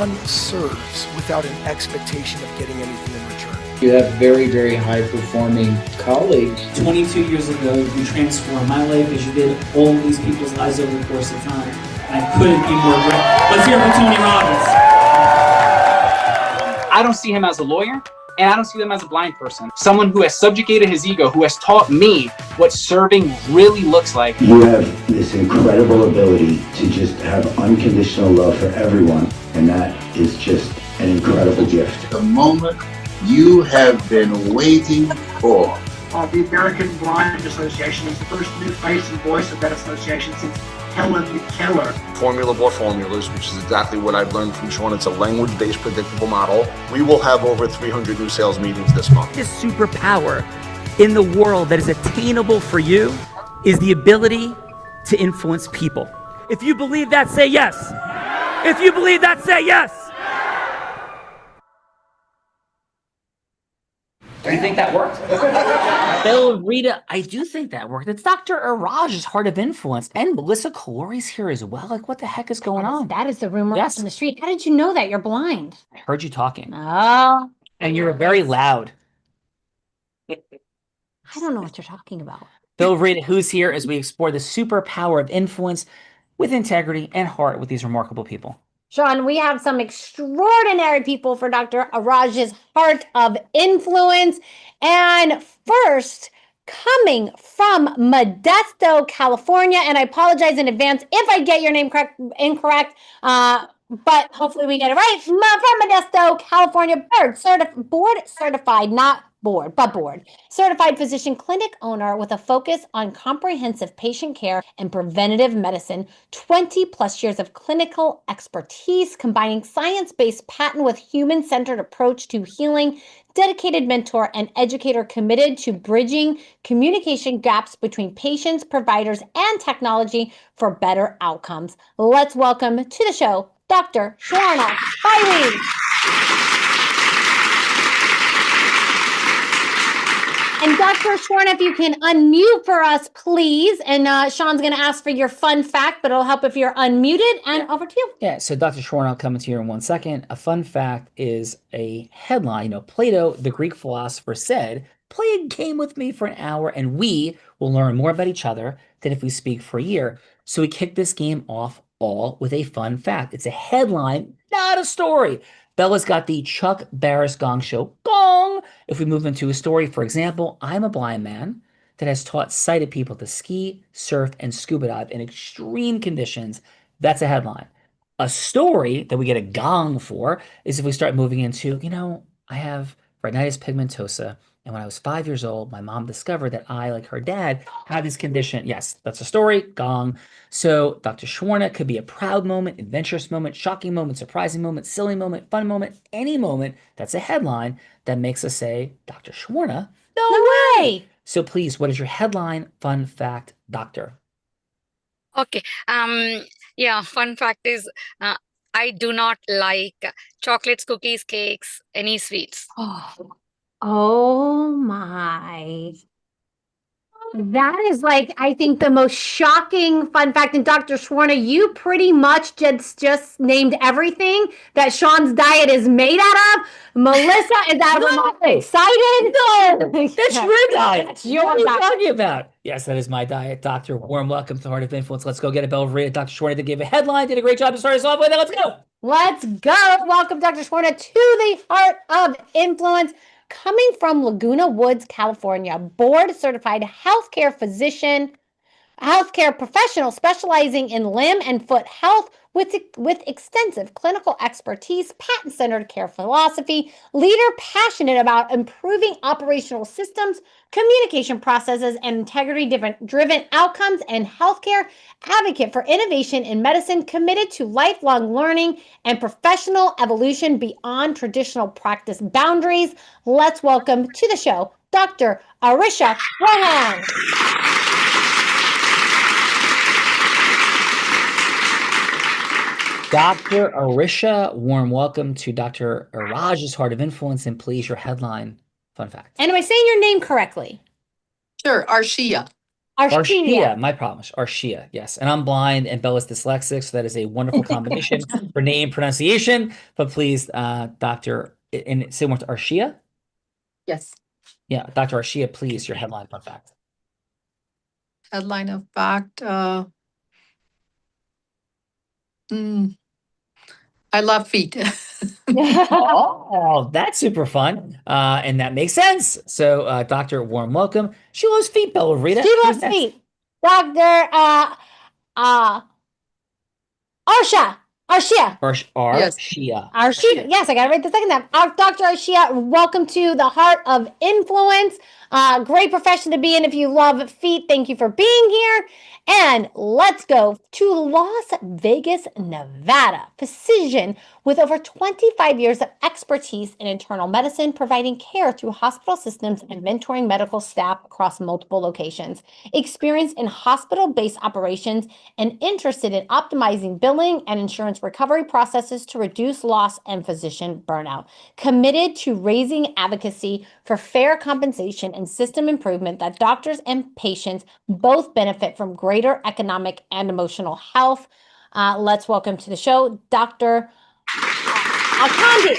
Sean serves without an expectation of getting anything in return. You have very, very high-performing colleagues. 22 years ago, you transformed my life as you did all these people's lives over the course of time. And I couldn't be more grateful. Let's hear it for Tony Robbins. I don't see him as a lawyer, and I don't see him as a blind person. Someone who has subjugated his ego, who has taught me what serving really looks like. You have this incredible ability to just have unconditional love for everyone, and that is just an incredible gift. The moment you have been waiting for. The American Blind Association is the first new face and voice of that association since Helen Keller. Formula for formulas, which is exactly what I've learned from Sean. It's a language-based predictable model. We will have over 300 new sales meetings this month. This superpower in the world that is attainable for you is the ability to influence people. If you believe that, say yes. If you believe that, say yes. Do you think that worked? Bill, Rita, I do think that worked. It's Dr. Araj's Heart of Influence, and Melissa Calori's here as well. Like, what the heck is going on? That is the rumor Yes. on the street. How did you know that? You're blind. I heard you talking. Oh, And you're very loud. I don't know what you're talking about. Bill, Rita, who's here as we explore the superpower of influence with integrity and heart with these remarkable people. Sean, we have some extraordinary people for Dr. Araj's Heart of Influence. And first, coming from Modesto, California, and I apologize in advance if I get your name incorrect, but hopefully we get it right. From Modesto, California, board certified, not board, but board certified physician clinic owner with a focus on comprehensive patient care and preventative medicine, 20 plus years of clinical expertise, combining science-based patent with human-centered approach to healing, dedicated mentor and educator committed to bridging communication gaps between patients, providers, and technology for better outcomes. Let's welcome to the show, Dr. Swarna Byrie. And Dr. Swarna, if you can unmute for us, please. And Sean's going to ask for your fun fact, but it'll help if you're unmuted. And over to you. Yeah, so Dr. Swarna, I'll come to you in 1 second. A fun fact is a headline. You know, Plato, the Greek philosopher, said, play a game with me for an hour and we will learn more about each other than if we speak for a year. So we kicked this game off all with a fun fact. It's a headline, not a story. Bella's got the Chuck Barris Gong Show. Gong! If we move into a story, for example, I'm a blind man that has taught sighted people to ski, surf, and scuba dive in extreme conditions. That's a headline. A story that we get a gong for is if we start moving into, you know, I have retinitis pigmentosa, and when I was 5 years old, my mom discovered that I, like her dad, had this condition. Yes, that's a story, gong. So Dr. Swarna could be a proud moment, adventurous moment, shocking moment, surprising moment, silly moment, fun moment, any moment that's a headline that makes us say, Dr. Swarna, No way! So please, what is your headline, fun fact, doctor? Okay. Yeah, fun fact is I do not like chocolates, cookies, cakes, any sweets. Oh my. That is like, I think the most shocking fun fact. And Dr. Swarna, you pretty much just named everything that Sean's diet is made out of. Melissa, is that excited? No, that's your diet. That's your What are you diet. talking about? Yes, that is my diet, Doctor. Warm welcome to the Heart of Influence. Let's go get a bell read. Dr. Swarna gave a headline, did a great job to start us off with it. Let's go. Let's go. Welcome, Dr. Swarna, to the Heart of Influence. Coming from Laguna Woods, California, board certified healthcare physician, healthcare professional specializing in limb and foot health with extensive clinical expertise, patent-centered care philosophy, leader passionate about improving operational systems, communication processes, and integrity-driven outcomes, and healthcare advocate for innovation in medicine, committed to lifelong learning and professional evolution beyond traditional practice boundaries. Let's welcome to the show, Dr. Arisha Rohan. Dr. Arisha, warm welcome to Dr. Araj's Heart of Influence, and please, your headline, fun fact. And am I saying your name correctly? Sure, Arshia. Arshia. My promise. Arshia, yes. And I'm blind and Bella's dyslexic, so that is a wonderful combination for name pronunciation. But please, Dr. and similar to Arshia? Yes. Yeah, Dr. Arshia, please, your headline fun fact. Headline of fact. I love feet. Oh, that's super fun. And that makes sense. So, Dr. Warm, welcome. She loves feet, Bella Rita. She loves feet. Dr. Arshia. Arshia. Arshia. Yes, I got it right the second time. Dr. Arshia, welcome to the Heart of Influence. Great profession to be in if you love feet. Thank you for being here. And let's go to Las Vegas, Nevada. Physician with over 25 years of expertise in internal medicine, providing care through hospital systems and mentoring medical staff across multiple locations. Experience in hospital-based operations and interested in optimizing billing and insurance recovery processes to reduce loss and physician burnout. Committed to raising advocacy for fair compensation and system improvement that doctors and patients both benefit from greater economic and emotional health. Let's welcome to the show, Dr. Akandi.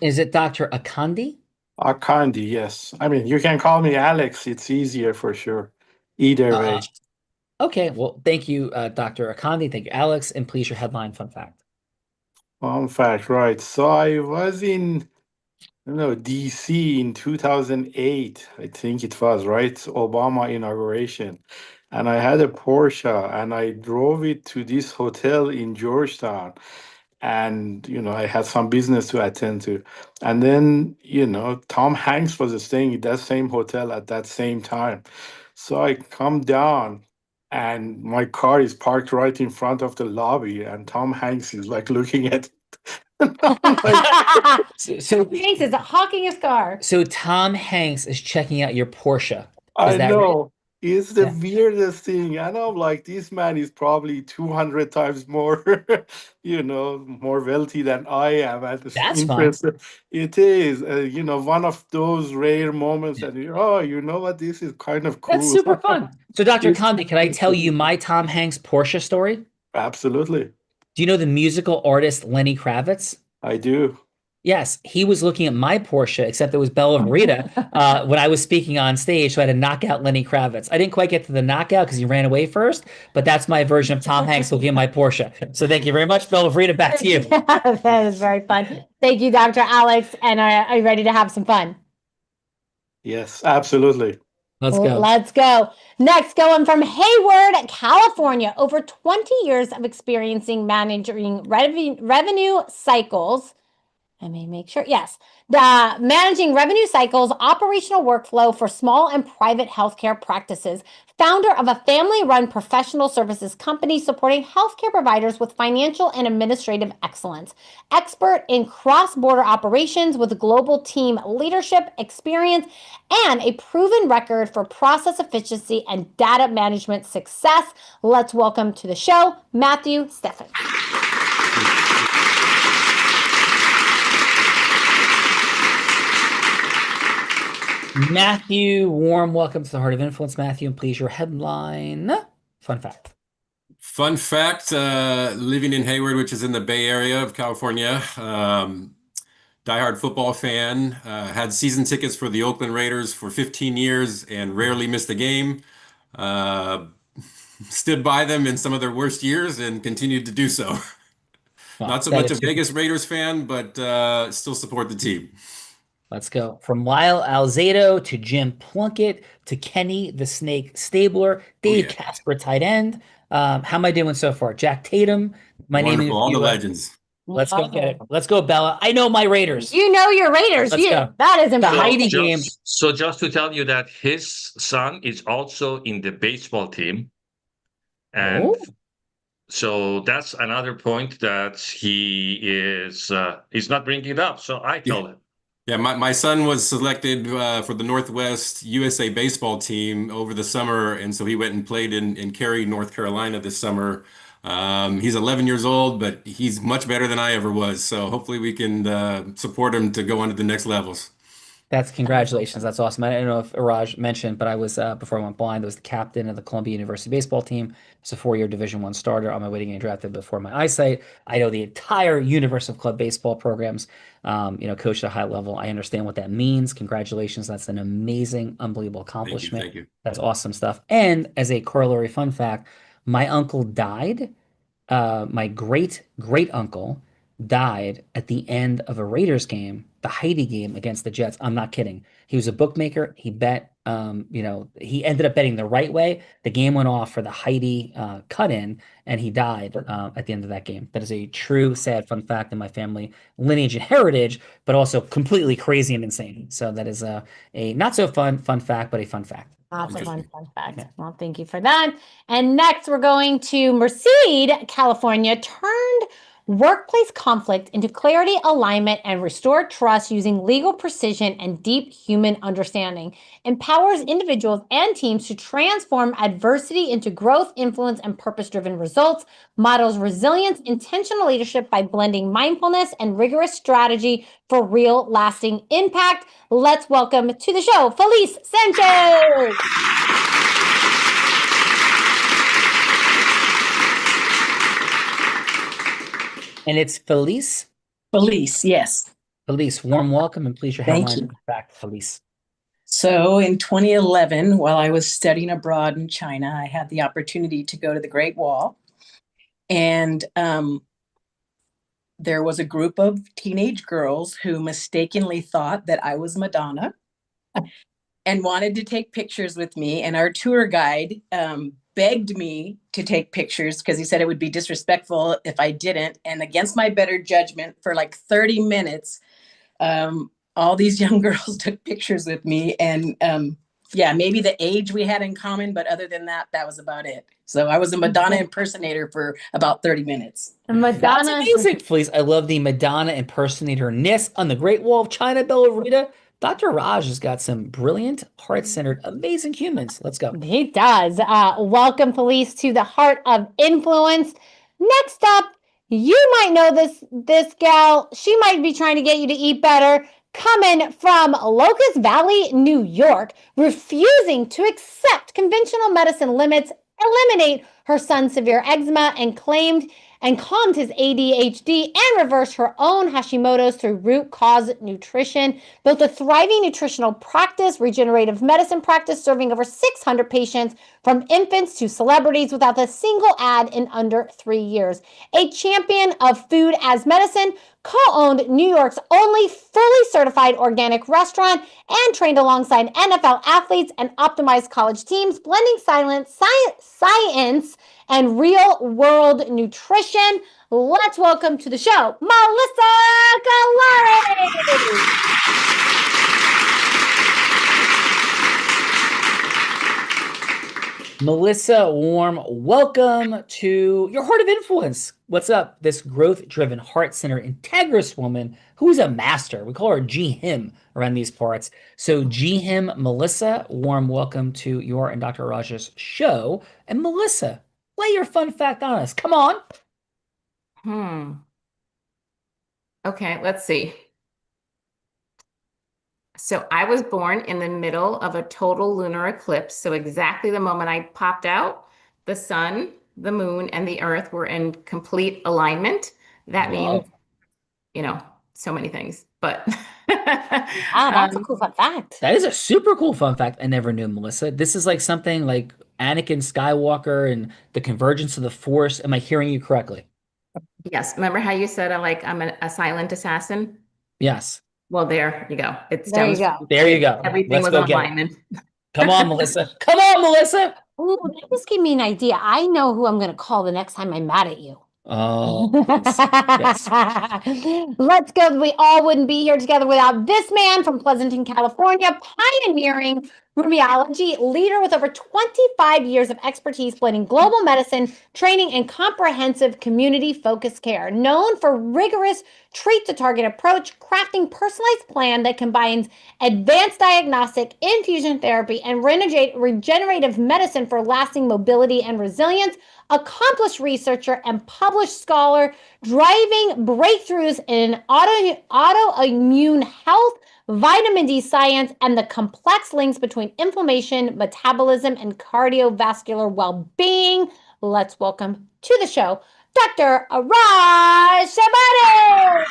Is it Dr. Akandi? Akandi, yes. I mean, you can call me Alex. It's easier for sure. Either way. Okay, well, thank you, Dr. Akandi. Thank you, Alex. And please, your headline fun fact. Fun fact, right. So I was in, DC in 2008, I think it was, right? Obama inauguration. And I had a Porsche and I drove it to this hotel in Georgetown. And, I had some business to attend to. And then, Tom Hanks was staying in that same hotel at that same time. So I come down and my car is parked right in front of the lobby and Tom Hanks is like looking at So Hanks is hawking his car. So Tom Hanks is checking out your Porsche. I know. Right? It's the weirdest thing. And I'm like, this man is probably 200 times more, more wealthy than I am. And that's fine. It is, one of those rare moments that, you know what, this is kind of cool. That's super fun. So Dr. Akandi, can I tell you my Tom Hanks Porsche story? Absolutely. Do you know the musical artist Lenny Kravitz? I do. Yes, he was looking at my Porsche, except it was Bella Rita when I was speaking on stage, so I had to knock out Lenny Kravitz. I didn't quite get to the knockout because he ran away first, but that's my version of Tom Hanks looking at my Porsche. So thank you very much, Bella Rita. Back to you. That is very fun. Thank you, Dr. Alex. And are you ready to have some fun? Yes, absolutely. Let's go. Let's go. Next, going from Hayward, California, over 20 years of experiencing managing revenue cycles. Let me make sure. Yes. The managing revenue cycles, operational workflow for small and private healthcare practices. Founder of a family-run professional services company supporting healthcare providers with financial and administrative excellence. Expert in cross-border operations with global team leadership experience and a proven record for process efficiency and data management success. Let's welcome to the show, Matthew Steffen. Matthew, warm welcome to the Heart of Influence, Matthew, and please your headline. Fun fact. Fun fact, living in Hayward, which is in the Bay Area of California, diehard football fan, had season tickets for the Oakland Raiders for 15 years and rarely missed a game. Stood by them in some of their worst years and continued to do so. Wow, not so much a Vegas Raiders fan, but still support the team. Let's go. From Lyle Alzado to Jim Plunkett to Kenny the Snake Stabler, Dave Casper tight end. How am I doing so far? Jack Tatum. My name is all the legends. Let's go get it. Let's go, Bella. I know my Raiders. You know your Raiders. Let's go. That is the impressive. Heidi game. So just to tell you that his son is also in the baseball team. And so that's another point that he is he's not bringing it up. So I told him. Yeah, my son was selected for the Northwest USA baseball team over the summer, and so he went and played in Cary, North Carolina this summer. He's 11 years old, but he's much better than I ever was. So hopefully we can support him to go on to the next levels. That's congratulations. That's awesome. I don't know if Raj mentioned, but I was before I went blind, I was the captain of the Columbia University baseball team. It's a 4-year Division I starter on my way to getting drafted before my eyesight. I know the entire universe of club baseball programs. Coached at a high level. I understand what that means. Congratulations. That's an amazing, unbelievable accomplishment. Thank you. That's awesome stuff. And as a corollary fun fact, my uncle died. My great uncle died at the end of a Raiders game, the Haiti game against the Jets. I'm not kidding. He was a bookmaker. He bet, he ended up betting the right way. The game went off for the Haiti cut-in, and he died at the end of that game. That is a true, sad, fun fact in my family lineage and heritage, but also completely crazy and insane. So that is a not so fun fact, but a fun fact. Lots of fun fact. Yeah. Well, thank you for that. And next, we're going to Merced, California. Turned workplace conflict into clarity, alignment, and restored trust using legal precision and deep human understanding. Empowers individuals and teams to transform adversity into growth, influence, and purpose-driven results. Models resilience, intentional leadership by blending mindfulness and rigorous strategy for real, lasting impact. Let's welcome to the show, Felice Sanchez. And it's Felice? Felice, yes. Felice, warm welcome, and please your headline back, Felice. So in 2011, while I was studying abroad in China, I had the opportunity to go to the Great Wall. And there was a group of teenage girls who mistakenly thought that I was Madonna and wanted to take pictures with me. And our tour guide begged me to take pictures because he said it would be disrespectful if I didn't. And against my better judgment, for like 30 minutes, all these young girls took pictures with me. And maybe the age we had in common, but other than that, that was about it. So I was a Madonna impersonator for about 30 minutes. That's amazing, Felice. I love the Madonna impersonator-ness on the Great Wall of China, Bella Rita. Dr. Raj has got some brilliant, heart-centered, amazing humans. Let's go. He does. Welcome, Felice, to the Heart of Influence. Next up, you might know this gal. She might be trying to get you to eat better. Coming from Locust Valley, New York, refusing to accept conventional medicine limits, eliminate her son's severe eczema, and calmed his ADHD, and reversed her own Hashimoto's through root cause nutrition. Built a thriving nutritional practice, regenerative medicine practice, serving over 600 patients from infants to celebrities without a single ad in under 3 years. A champion of food as medicine, co-owned New York's only fully certified organic restaurant, and trained alongside NFL athletes and optimized college teams, blending science and real-world nutrition. Let's welcome to the show, Melissa Galari. Melissa, warm welcome to your Heart of Influence. What's up? This growth-driven, heart-centered, integrous woman who's a master. We call her G-Him around these parts. So G-Him, Melissa, warm welcome to your and Dr. Raj's show. And Melissa, lay your fun fact on us. Come on. Okay, let's see. So I was born in the middle of a total lunar eclipse. So exactly the moment I popped out, the sun, the moon, and the earth were in complete alignment. That means, so many things. But that's a cool fun fact. That is a super cool fun fact. I never knew, Melissa. This is like something like Anakin Skywalker and the convergence of the Force. Am I hearing you correctly? Yes. Remember how you said I'm a silent assassin? Yes. Well, there you go. There you go. There you go. Everything was on alignment. Come on, Melissa. Come on, Melissa. Ooh, that just gave me an idea. I know who I'm going to call the next time I'm mad at you. Oh, yes. Let's go. We all wouldn't be here together without this man from Pleasanton, California, pioneering rheumatology leader with over 25 years of expertise blending global medicine, training, and comprehensive community-focused care. Known for rigorous treat-to-target approach, crafting personalized plan that combines advanced diagnostic, infusion therapy, and regenerative medicine for lasting mobility and resilience. Accomplished researcher and published scholar, driving breakthroughs in autoimmune health, vitamin D science, and the complex links between inflammation, metabolism, and cardiovascular well-being. Let's welcome to the show, Dr. Iraj Shahbadi.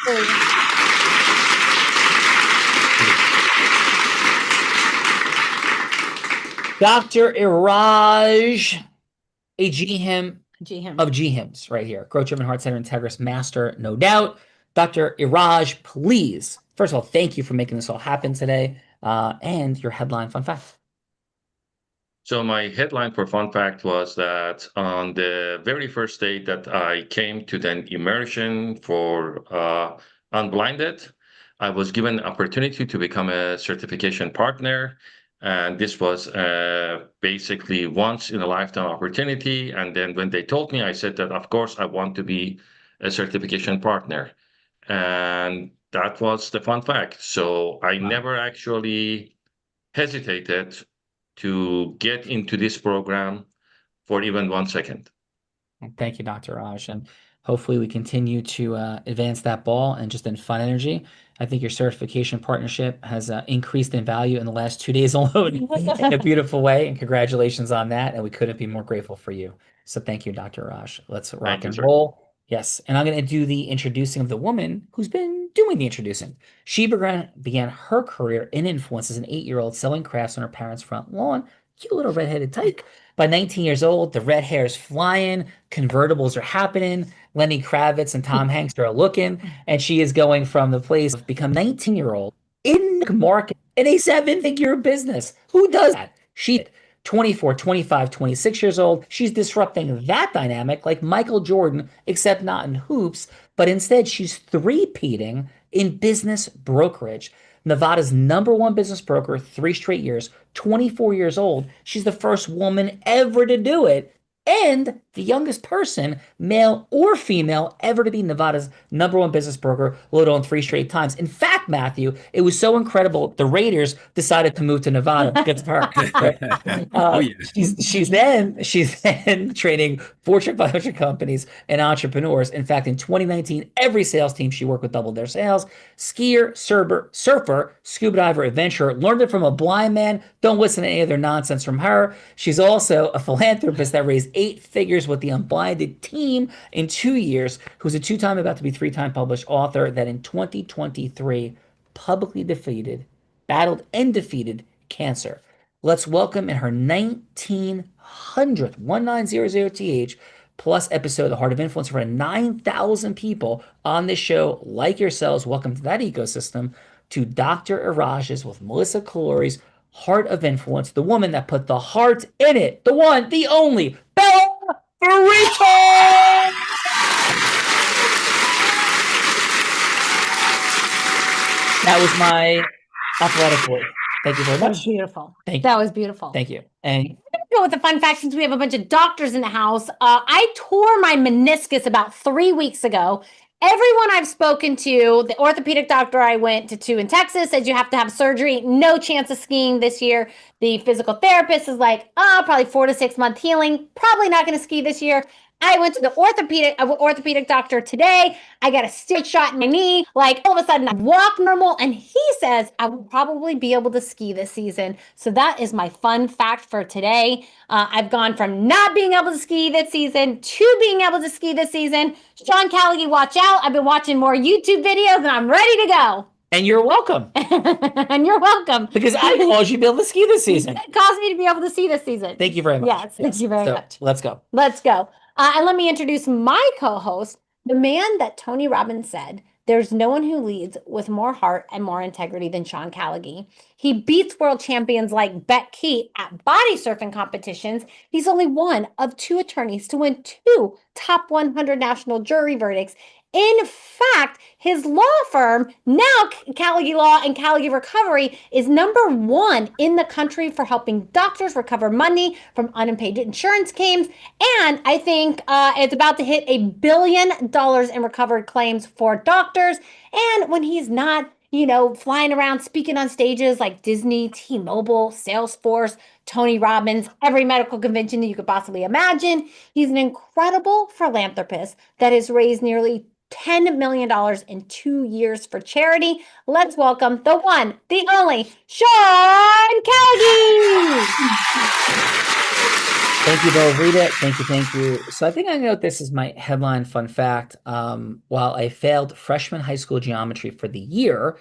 Dr. Iraj, a GHIM of GHIMs right here. Growth Driven Heart Center Integris Master, no doubt. Dr. Iraj, please, first of all, thank you for making this all happen today. And your headline fun fact. So my headline for fun fact was that on the very first day that I came to the immersion for Unblinded, I was given an opportunity to become a certification partner. And this was basically once in a lifetime opportunity. And then when they told me, I said that, of course, I want to be a certification partner. And that was the fun fact. So I never actually hesitated to get into this program for even 1 second. Thank you, Dr. Raj. And hopefully we continue to advance that ball and just in fun energy. I think your certification partnership has increased in value in the last 2 days alone in a beautiful way. And congratulations on that. And we couldn't be more grateful for you. So thank you, Dr. Raj. Let's rock and roll. Yes. And I'm going to do the introducing of the woman who's been doing the introducing. She began her career in influence as an 8-year-old selling crafts on her parents' front lawn. Cute little redheaded tyke. By 19 years old, the red hair is flying, convertibles are happening, Lenny Kravitz and Tom Hanks are looking, and she is going from the place of become 19-year-old in the market in a 7-figure business. Who does that? She 24, 25, 26 years old. She's disrupting that dynamic like Michael Jordan, except not in hoops, but instead she's three-peating in business brokerage. Nevada's #1 business broker, 3 straight years, 24 years old. She's the first woman ever to do it, and the youngest person, male or female, ever to be Nevada's #1 business broker, let alone 3 straight times. In fact, Matthew, it was so incredible, the Raiders decided to move to Nevada because of her. Right? She's then training Fortune 500 companies and entrepreneurs. In fact, in 2019, every sales team she worked with doubled their sales. Skier, surfer, scuba diver, adventurer, learned it from a blind man. Don't listen to any of their nonsense from her. She's also a philanthropist that raised 8 figures with the Unblinded team in 2 years, who's a 2-time, about to be 3-time published author that in 2023 publicly battled and defeated cancer. Let's welcome in her 1900th plus episode, The Heart of Influence, for 9,000 people on this show like yourselves. Welcome to that ecosystem, to Dr. Iraj's with Melissa Calori's Heart of Influence, the woman that put the heart in it, the one, the only, Bella Burrito! That was my athletic voice. Thank you very much. That was beautiful. That was beautiful. Thank you. And go with the fun fact, since we have a bunch of doctors in the house. I tore my meniscus about 3 weeks ago. Everyone I've spoken to, the orthopedic doctor I went to in Texas said you have to have surgery. No chance of skiing this year. The physical therapist is like, probably 4 to 6 month healing. Probably not going to ski this year. I went to the orthopedic doctor today. I got a stitch shot in my knee. Like all of a sudden I walk normal, and he says I will probably be able to ski this season. So that is my fun fact for today. I've gone from not being able to ski this season to being able to ski this season. Sean Callagy, watch out. I've been watching more YouTube videos and I'm ready to go. And you're welcome. And you're welcome. Because I caused you to be able to ski this season. It caused me to be able to ski this season. Thank you very much. Yes, thank you very much. Let's go. Let's go. And let me introduce my co-host, the man that Tony Robbins said, there's no one who leads with more heart and more integrity than Sean Callagy. He beats world champions like Beck Keat at body surfing competitions. He's only one of 2 attorneys to win 2 top 100 national jury verdicts. In fact, his law firm, now Callagy Law and Callagy Recovery, is #1 in the country for helping doctors recover money from unpaid insurance claims. And I think it's about to hit $1 billion in recovered claims for doctors. And when he's not, flying around speaking on stages like Disney, T-Mobile, Salesforce, Tony Robbins, every medical convention that you could possibly imagine, he's an incredible philanthropist that has raised nearly $10 million in 2 years for charity. Let's welcome the one, the only, Sean Callagy. Thank you, Velveeta. Thank you. So I think I know this is my headline fun fact. While I failed freshman high school geometry for the year,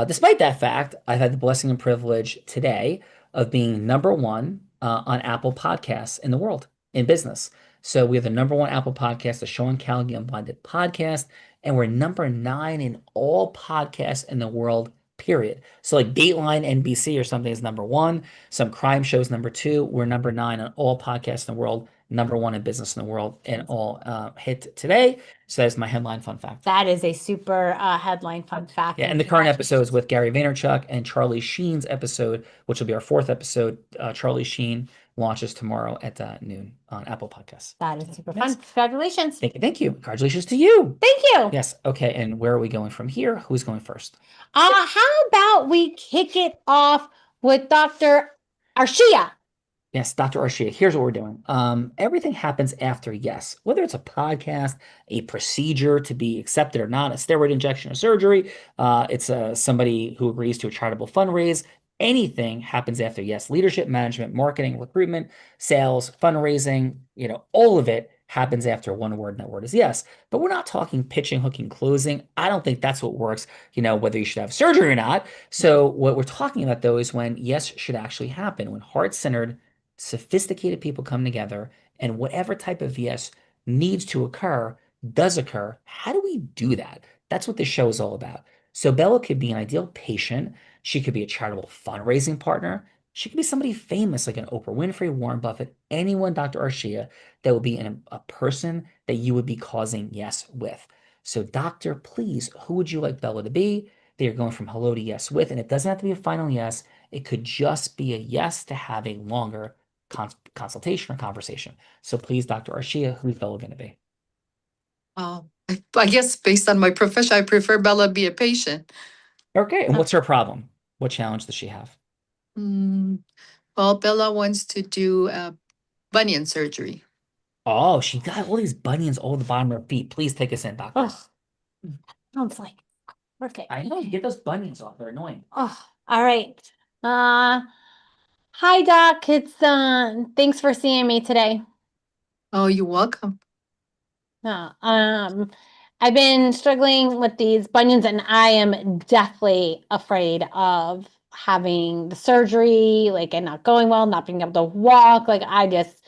despite that fact, I've had the blessing and privilege today of being #1 on Apple Podcasts in the world, in business. So we have the #1 Apple Podcast, the Sean Callagy Unblinded podcast, and we're #9 in all podcasts in the world, period. So like Dateline NBC or something is #1. Some crime shows #2. We're #9 on all podcasts in the world, #1 in business in the world, and all hit today. So that's my headline fun fact. That is a super headline fun fact. Yeah, and the current episode is with Gary Vaynerchuk and Charlie Sheen's episode, which will be our 4th episode. Charlie Sheen launches tomorrow at noon on Apple Podcasts. That is super fun. Congratulations. Thank you. Congratulations to you. Thank you. Yes. Okay. And where are we going from here? Who's going first? How about we kick it off with Dr. Arshia? Yes, Dr. Arshia, here's what we're doing. Everything happens after yes, whether it's a podcast, a procedure to be accepted or not, a steroid injection or surgery, it's somebody who agrees to a charitable fundraise. Anything happens after yes. Leadership, management, marketing, recruitment, sales, fundraising, all of it happens after one word, and that word is yes. But we're not talking pitching, hooking, closing. I don't think that's what works, whether you should have surgery or not. So what we're talking about, though, is when yes should actually happen, when heart-centered, sophisticated people come together, and whatever type of yes needs to occur does occur. How do we do that? That's what this show is all about. So Bella could be an ideal patient. She could be a charitable fundraising partner. She could be somebody famous like an Oprah Winfrey, Warren Buffett, anyone, Dr. Arshia, that would be a person that you would be causing yes with. So doctor, please, who would you like Bella to be? That you're going from hello to yes with, and it doesn't have to be a final yes. It could just be a yes to have a longer consultation or conversation. So please, Dr. Arshia, who's Bella going to be? I guess based on my profession, I prefer Bella be a patient. Okay, and what's her problem? What challenge does she have? Well, Bella wants to do bunion surgery. Oh, she got all these bunions all at the bottom of her feet. Please take us in, doctor. Sounds like perfect. I know, get those bunions off. They're annoying. Oh, all right. Hi, Doc. It's thanks for seeing me today. Oh, you're welcome. I've been struggling with these bunions, and I am deathly afraid of having the surgery, and not going well, not being able to walk. I just,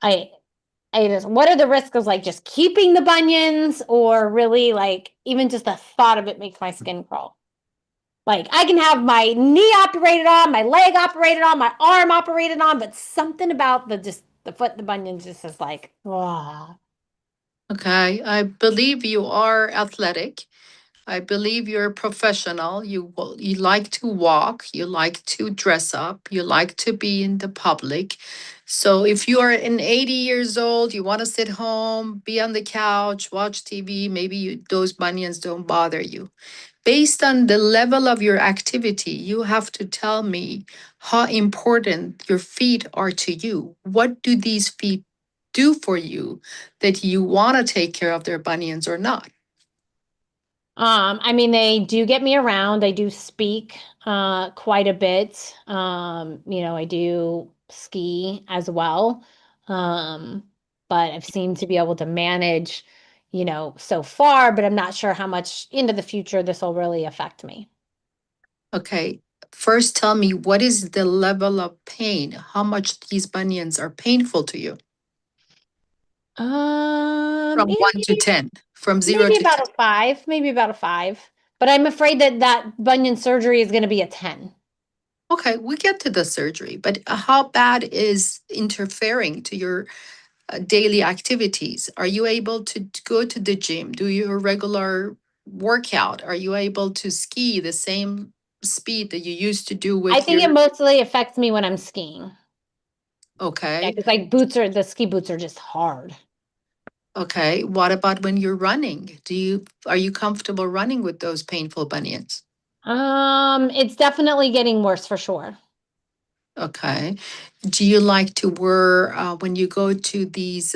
what are the risks of just keeping the bunions, or really even just the thought of it makes my skin crawl? I can have my knee operated on, my leg operated on, my arm operated on, but something about the foot, the bunions just is oh. Okay, I believe you are athletic. I believe you're a professional. You like to walk, you like to dress up, you like to be in the public. So if you are 80 years old, you want to sit home, be on the couch, watch TV, maybe those bunions don't bother you. Based on the level of your activity, you have to tell me how important your feet are to you. What do these feet do for you that you want to take care of their bunions or not? They do get me around. I do speak quite a bit. I do ski as well. But I've seemed to be able to manage, so far, but I'm not sure how much into the future this will really affect me. Okay. First, tell me, what is the level of pain? How much these bunions are painful to you? From 1 to 10. From 0 maybe to about 10. a 5. Maybe about a 5. But I'm afraid that bunion surgery is going to be a 10. Okay, we get to the surgery, but how bad is interfering to your daily activities? Are you able to go to the gym, do your regular workout? Are you able to ski the same speed that you used to do I with think it your? mostly affects me when I'm skiing. Yeah, Okay, because like the ski boots are just hard. okay. What about when you're running? Are you comfortable running with those painful bunions? It's definitely getting worse for sure. Okay. Do you like to wear, when you go to these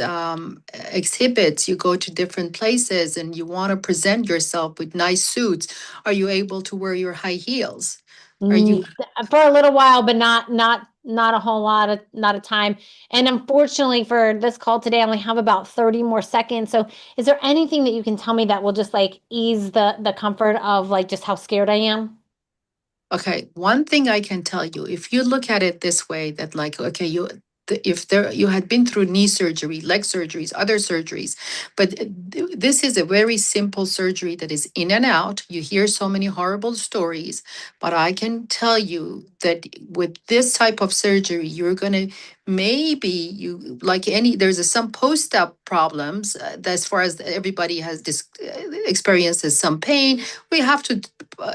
exhibits, you go to different places and you want to present yourself with nice suits? Are you able to wear your high heels? Are you? For a little while, but not a whole lot of time. And unfortunately for this call today, I only have about 30 more seconds. So is there anything that you can tell me that will just like ease the comfort of like just how scared I am? Okay, one thing I can tell you, if you look at it this way, that like, okay, you had been through knee surgery, leg surgeries, other surgeries, but this is a very simple surgery that is in and out. You hear so many horrible stories, but I can tell you that with this type of surgery, you're gonna maybe you like any there's some post-op problems as far as everybody has this experiences some pain. We have to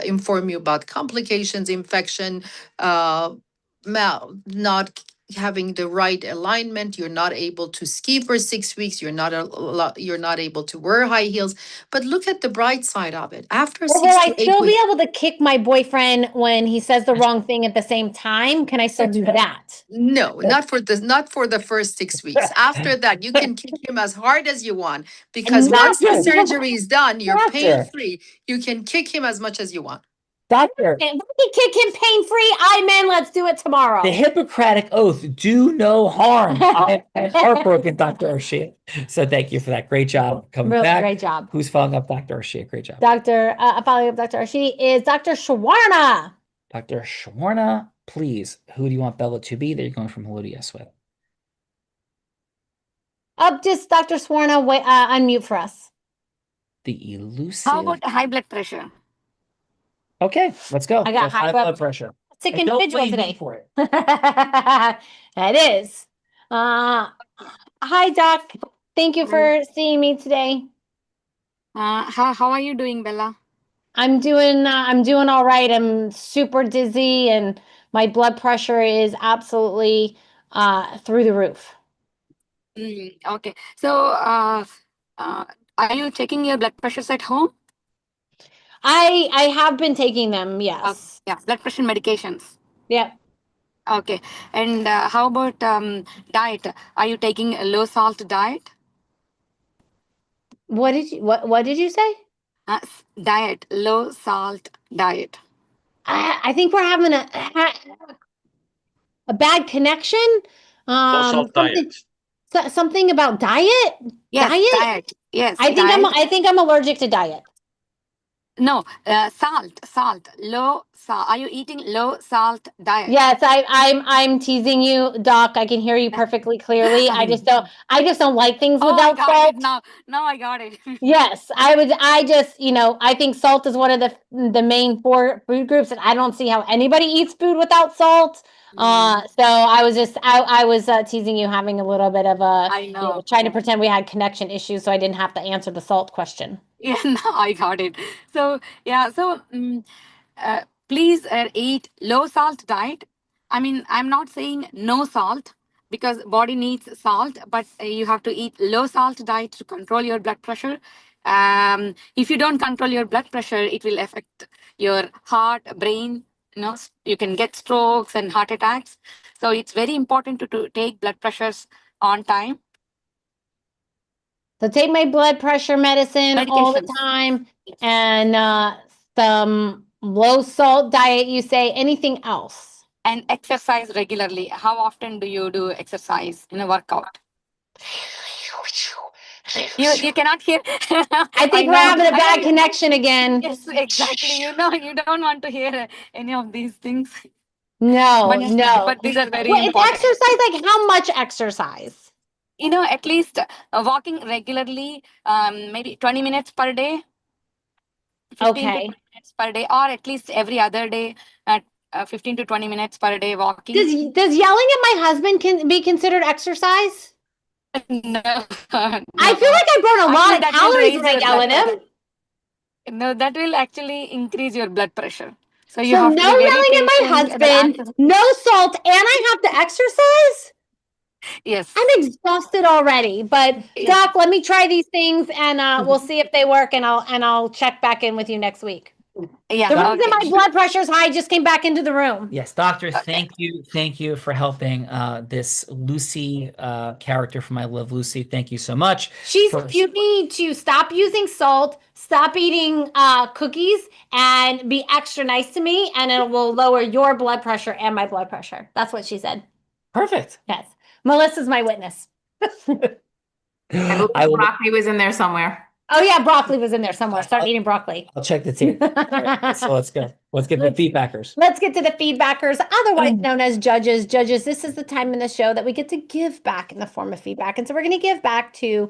inform you about complications, infection, not having the right alignment. You're not able to ski for 6 weeks. You're not able to wear high heels. But look at the bright side of it. After Or 6 will I to 8 still be weeks. able to kick my boyfriend when he says the wrong thing at the same time? Can I still do that? No, not for the first 6 weeks. After that, you can kick him as hard as you want because once the surgery is done, you're pain free. You can kick him as much as you want. Doctor, And we can kick him pain free. Amen. Let's do it tomorrow. the Hippocratic Oath, do no harm. I'm heartbroken, Dr. O'Shea. So thank you for that. Great job coming Really back. great job. Who's following up Dr. O'Shea? Great job. Following up Dr. Arshidi is Dr. Shawarna. Dr. Shawarna, please, who do you want Bella to be that you're going from hello to yes with? Just Dr. Shawarna, unmute for us. The elusive. How about high blood pressure? Okay, let's go. I got So high blood pressure. Sick And don't individual blame me today. for it. It is. Hi, Doc. Thank you for seeing me today. How are you doing, Bella? I'm doing all right. I'm super dizzy and my blood pressure is absolutely through the roof. Okay. So, are you taking your blood pressures at home? I have been taking them, yes. Yeah, blood pressure medications. Yep. Okay. And how about diet? Are you taking a low salt diet? What did you say? Diet, low salt diet. I think we're having a bad connection. Something about diet? Yes, diet. Yes. I think I'm allergic to diet. No, salt, low salt. Are you eating low salt diet? Yes, I'm teasing you, Doc. I can hear you perfectly clearly. I just don't like things without salt. Now I got it. Yes, I think salt is one of the main 4 food groups, and I don't see how anybody eats food without salt. So I was teasing you, having a little bit of trying to pretend we had connection issues, so I didn't have to answer the salt question. Yeah, no, I got it. So yeah, please eat low salt diet. I mean, I'm not saying no salt because body needs salt, but you have to eat low salt diet to control your blood pressure. If you don't control your blood pressure, it will affect your heart, brain. You can get strokes and heart attacks. So it's very important to take blood pressures on time. So take my blood pressure medicine all the time and some low salt diet, you say. Anything else? And exercise regularly. How often do you do exercise in a workout? You cannot hear. I think we're having a bad connection again. Yes, exactly. You don't want to hear any of these things. No. But these are very important. It's exercise, like how much exercise? At least walking regularly, maybe 20 minutes per day. 15 to 20 minutes per day, or at least every other day, 15 to 20 minutes per day walking. Does yelling at my husband can be considered exercise? No, I feel like I burn a lot of calories when I yell at him. No, that will actually increase your blood pressure. So So no yelling at my husband, no salt, and I have to exercise? Yes. I'm exhausted already, but Doc, let me try these things and we'll see if they work and I'll check back in with you next week. Yeah. The reason my blood pressure is high just came back into the room. Yes, doctor, thank you for helping this Lucy character from I Love Lucy. Thank you so much. You need to stop using salt, stop eating cookies, and be extra nice to me, and it will lower your blood pressure and my blood pressure. That's what she said. Perfect. Yes. Melissa's my witness. Broccoli was in there somewhere. Oh yeah, broccoli was in there somewhere. Start eating broccoli. I'll check the tape. So let's go. Let's get the feedbackers. Let's get to the feedbackers, otherwise known as judges. Judges, this is the time in the show that we get to give back in the form of feedback. And so we're going to give back to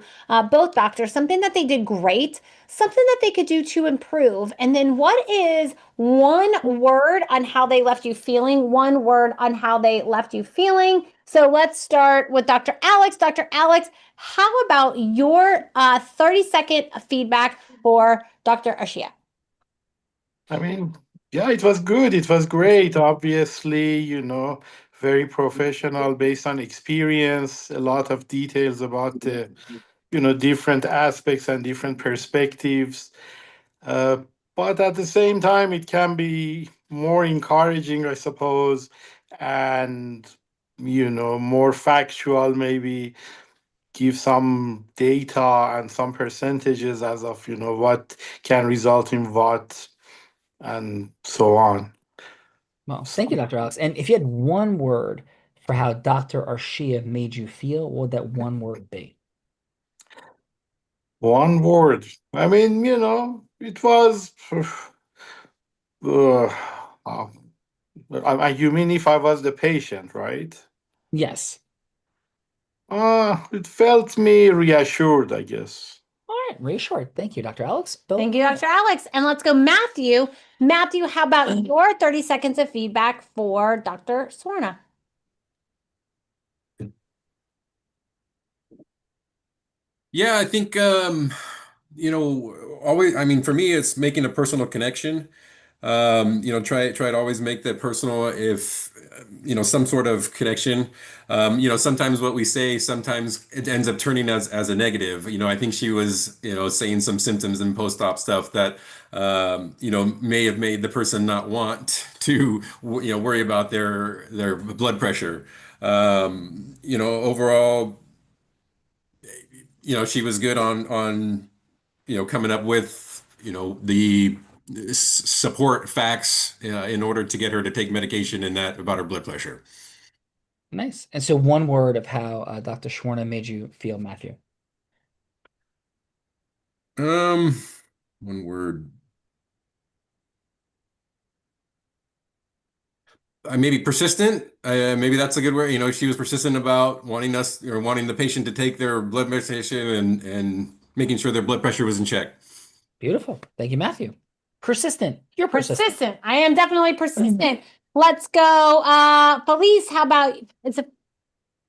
both doctors something that they did great, something that they could do to improve. And then what is one word on how they left you feeling? One word on how they left you feeling. So let's start with Dr. Alex. Dr. Alex, how about your 30-second feedback for Dr. Arshia? I mean, yeah, it was good. It was great. Obviously, very professional based on experience, a lot of details about the, different aspects and different perspectives. But at the same time, it can be more encouraging, I suppose, and, more factual, maybe give some data and some percentages as of, what can result in what, and so on. Well, thank you, Dr. Alex. And if you had one word for how Dr. Arshia made you feel, what would that one word be? One word. I mean, it was. You mean if I was the patient, right? Yes. It felt me reassured, I guess. All right, reassured. Thank you, Dr. Alex. Bill? Thank you, Dr. Alex. And let's go, Matthew. Matthew, how about your 30 seconds of feedback for Dr. Swarna? Yeah, I think always. I mean, for me, it's making a personal connection. Try to always make that personal. If some sort of connection. Sometimes what we say, sometimes it ends up turning as a negative. I think she was saying some symptoms and post-op stuff that may have made the person not want to worry about their blood pressure. Overall. She was good on coming up with, the support facts in order to get her to take medication and that about her blood pressure. Nice. And so one word of how Dr. Swarna made you feel, Matthew. One word. Maybe persistent. Maybe that's a good word. She was persistent about wanting the patient to take their blood medication and making sure their blood pressure was in check. Beautiful. Thank you, Matthew. Persistent. You're persistent. I am definitely persistent. Let's go. Felice, how about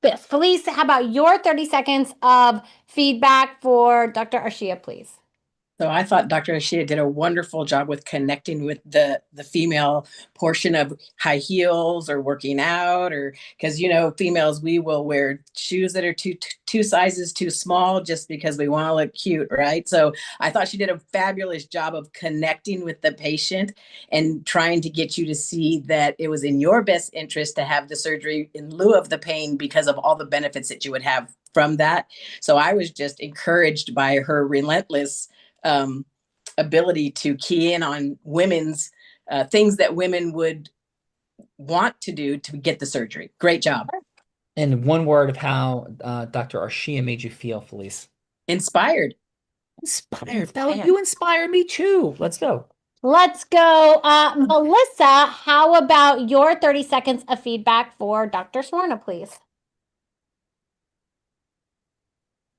Felice, how about your 30 seconds of feedback for Dr. Arshia, please? So I thought Dr. Arshia did a wonderful job with connecting with the female portion of high heels or working out, or because females, we will wear shoes that are two sizes too small just because we want to look cute, right? So I thought she did a fabulous job of connecting with the patient and trying to get you to see that it was in your best interest to have the surgery in lieu of the pain because of all the benefits that you would have from that. So I was just encouraged by her relentless ability to key in on women's things that women would want to do to get the surgery. Great job. And one word of how Dr. Arshia made you feel, Felice. Inspired. Inspired. You inspire me too. Let's go. Let's go. Melissa, how about your 30 seconds of feedback for Dr. Swarna, please?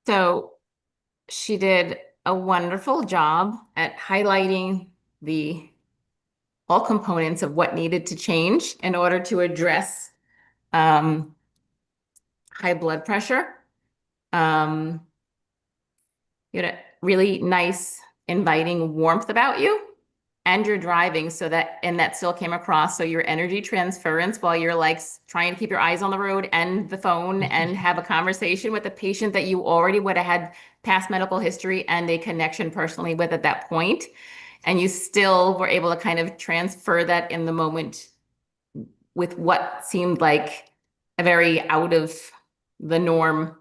So she did a wonderful job at highlighting the all components of what needed to change in order to address high blood pressure. You had a really nice, inviting warmth about you, and you're driving, so that still came across. So your energy transference while you're like trying to keep your eyes on the road and the phone and have a conversation with a patient that you already would have had past medical history and a connection personally with at that point. And you still were able to kind of transfer that in the moment with what seemed like a very out of the norm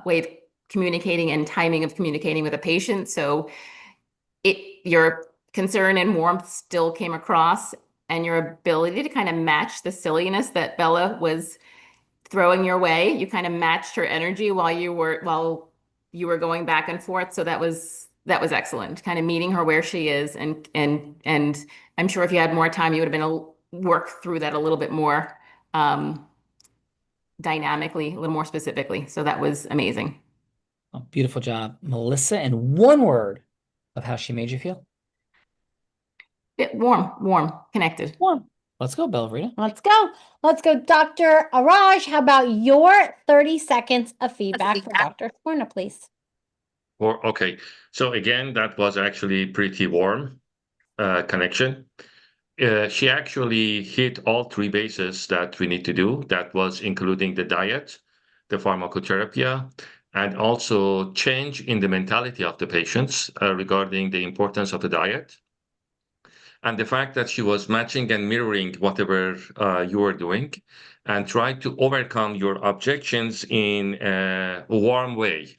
way of communicating and timing of communicating with a patient. So your concern and warmth still came across, and your ability to kind of match the silliness that Bella was throwing your way. You kind of matched her energy while you were going back and forth. So that was excellent. Kind of meeting her where she is, and I'm sure if you had more time, you would have been able to work through that a little bit more dynamically, a little more specifically. So that was amazing. Oh, beautiful job, Melissa. And one word of how she made you feel. Warm, connected. Warm. Let's go, Bellavita. Let's go. Dr. Araj, how about your 30 seconds of feedback for Dr. Swarna, please? Okay. So again, that was actually pretty warm connection. She actually hit all three bases that we need to do. That was including the diet, the pharmacotherapy, and also change in the mentality of the patients regarding the importance of the diet. And the fact that she was matching and mirroring whatever you were doing, and try to overcome your objections in a warm way.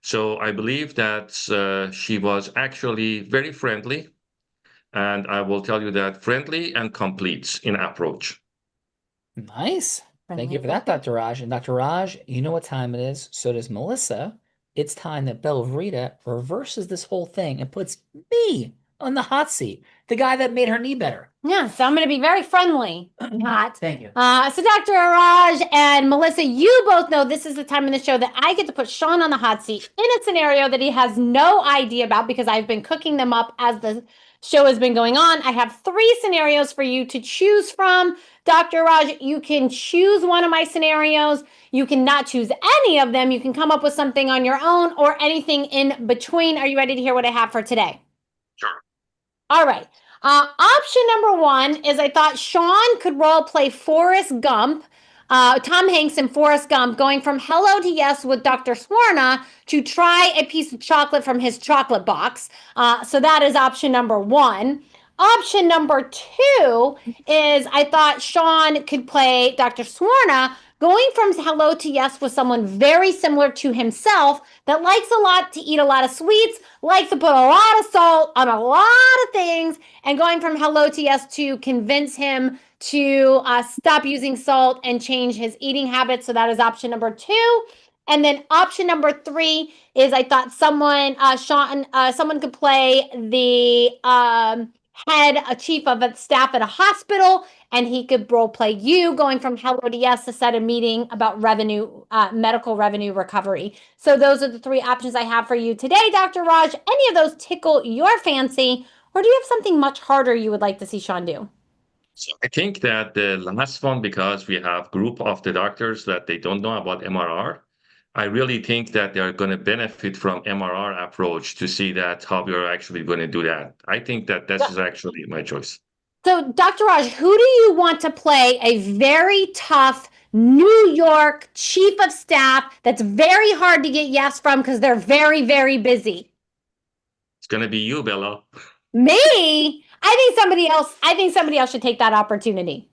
So I believe that she was actually very friendly. And I will tell you that friendly and complete in approach. Nice. Thank you for that, Dr. Raj. And Dr. Raj, you know what time it is. So does Melissa. It's time that Bellavita reverses this whole thing and puts me on the hot seat, the guy that made her knee better. Yeah, so I'm going to be very friendly. Thank you. So Dr. Araj and Melissa, you both know this is the time in the show that I get to put Sean on the hot seat in a scenario that he has no idea about, because I've been cooking them up as the show has been going on. I have 3 scenarios for you to choose from. Dr. Raj, you can choose one of my scenarios. You cannot choose any of them. You can come up with something on your own or anything in between. Are you ready to hear what I have for today? Sure. All right. Option number 1 is I thought Sean could role play Forrest Gump, Tom Hanks and Forrest Gump, going from hello to yes with Dr. Swarna to try a piece of chocolate from his chocolate box. So that is option number 1. Option number 2 is I thought Sean could play Dr. Swarna, going from hello to yes with someone very similar to himself that likes a lot to eat a lot of sweets, likes to put a lot of salt on a lot of things, and going from hello to yes to convince him to stop using salt and change his eating habits. So that is option number 2. And then option number 3 is I thought someone could play the chief of staff at a hospital, and he could role play you, going from hello to yes to set a meeting about medical revenue recovery. So those are the 3 options I have for you today, Dr. Raj. Any of those tickle your fancy, or do you have something much harder you would like to see Sean do? So I think that the last one, because we have group of the doctors that they don't know about MRR, I really think that they're going to benefit from MRR approach to see that how we're actually going to do that. I think that this is actually my choice. So, Dr. Raj, who do you want to play a very tough New York chief of staff that's very hard to get yes from because they're very, very busy? It's going to be you, Bella. Me? I think somebody else should take that opportunity.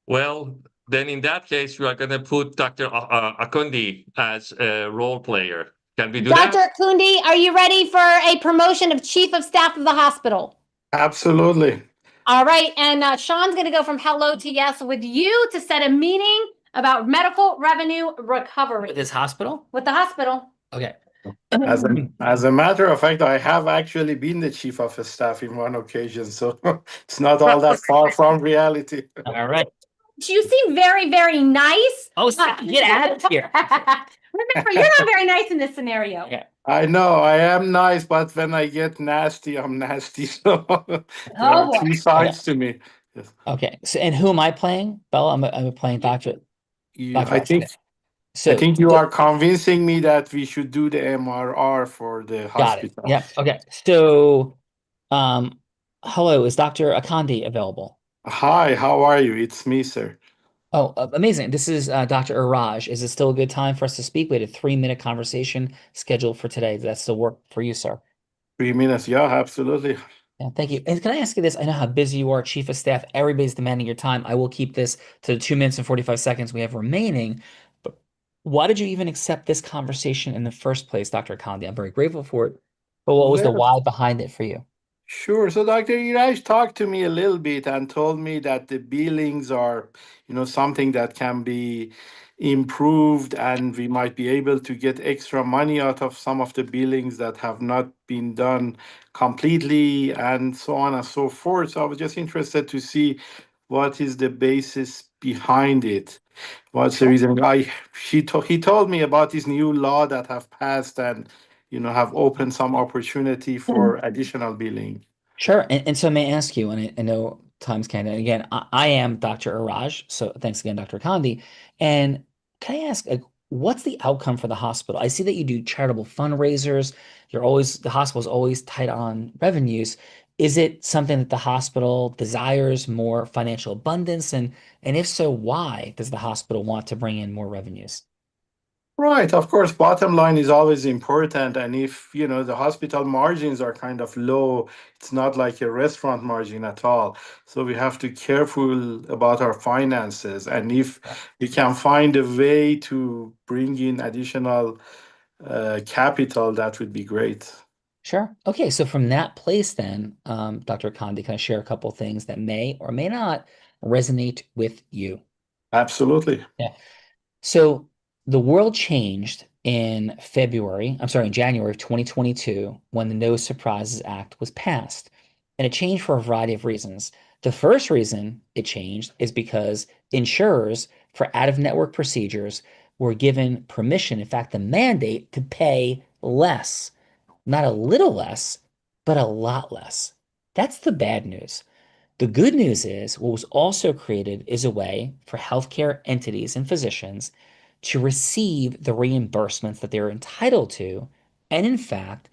Well, then in that case, we are going to put Dr. Akundi as a role player. Can we do that? Dr. Akundi, are you ready for a promotion of chief of staff of the hospital? Absolutely. All right. And Sean's going to go from hello to yes with you to set a meeting about medical revenue recovery. With this hospital? With the hospital. Okay. As a matter of fact, I have actually been the chief of staff in one occasion, so it's not all that far from reality. All right. You seem very, very nice. Oh, get out of here. Remember, you're not very nice in this scenario. Okay. I know I am nice, but when I get nasty, I'm nasty. So there are boy. two sides to me. Yes. Okay. So, and who am I playing? Bella, I'm playing Dr. Dr. I think So I think you are convincing me that we should do the MRR for the got it. hospital. Yep. Okay. So, hello, is Dr. Akandi available? Hi, how are you? It's me, sir. Oh, amazing. This is Dr. Iraj. Is it still a good time for us to speak? We had a 3-minute conversation scheduled for today. Does that still work for you, sir? 3 minutes. Yeah, absolutely. Yeah, thank you. And can I ask you this? I know how busy you are, Chief of Staff. Everybody's demanding your time. I will keep this to the 2 minutes and 45 seconds we have remaining. But why did you even accept this conversation in the first place, Dr. Akandi? I'm very grateful for it. But what was the Well, why behind it for you? Sure. So Dr. Iraj talked to me a little bit and told me that the billings are, something that can be improved, and we might be able to get extra money out of some of the billings that have not been done completely, and so on and so forth. So I was just interested to see what is the basis behind it. What's the reason? He told me about this new law that have passed and have opened some opportunity for additional billing. Sure. And so may I ask you, and I know time's kind of, again, I am Dr. Iraj. So thanks again, Dr. Kandi. And can I ask, what's the outcome for the hospital? I see that you do charitable fundraisers. The hospital's always tight on revenues. Is it something that the hospital desires more financial abundance? And if so, why does the hospital want to bring in more revenues? Right, of course, bottom line is always important. And if, the hospital margins are kind of low, it's not like a restaurant margin at all. So we have to be careful about our finances. And if we can find a way to bring in additional capital, that would be great. Sure. Okay. So from that place, then, Dr. Kandi, can I share a couple things that may or may not resonate with you? Absolutely. Yeah. So the world changed in January of 2022 when the No Surprises Act was passed. And it changed for a variety of reasons. The first reason it changed is because insurers for out-of-network procedures were given permission, in fact, the mandate to pay less. Not a little less, but a lot less. That's the bad news. The good news is what was also created is a way for healthcare entities and physicians to receive the reimbursements that they're entitled to, and in fact,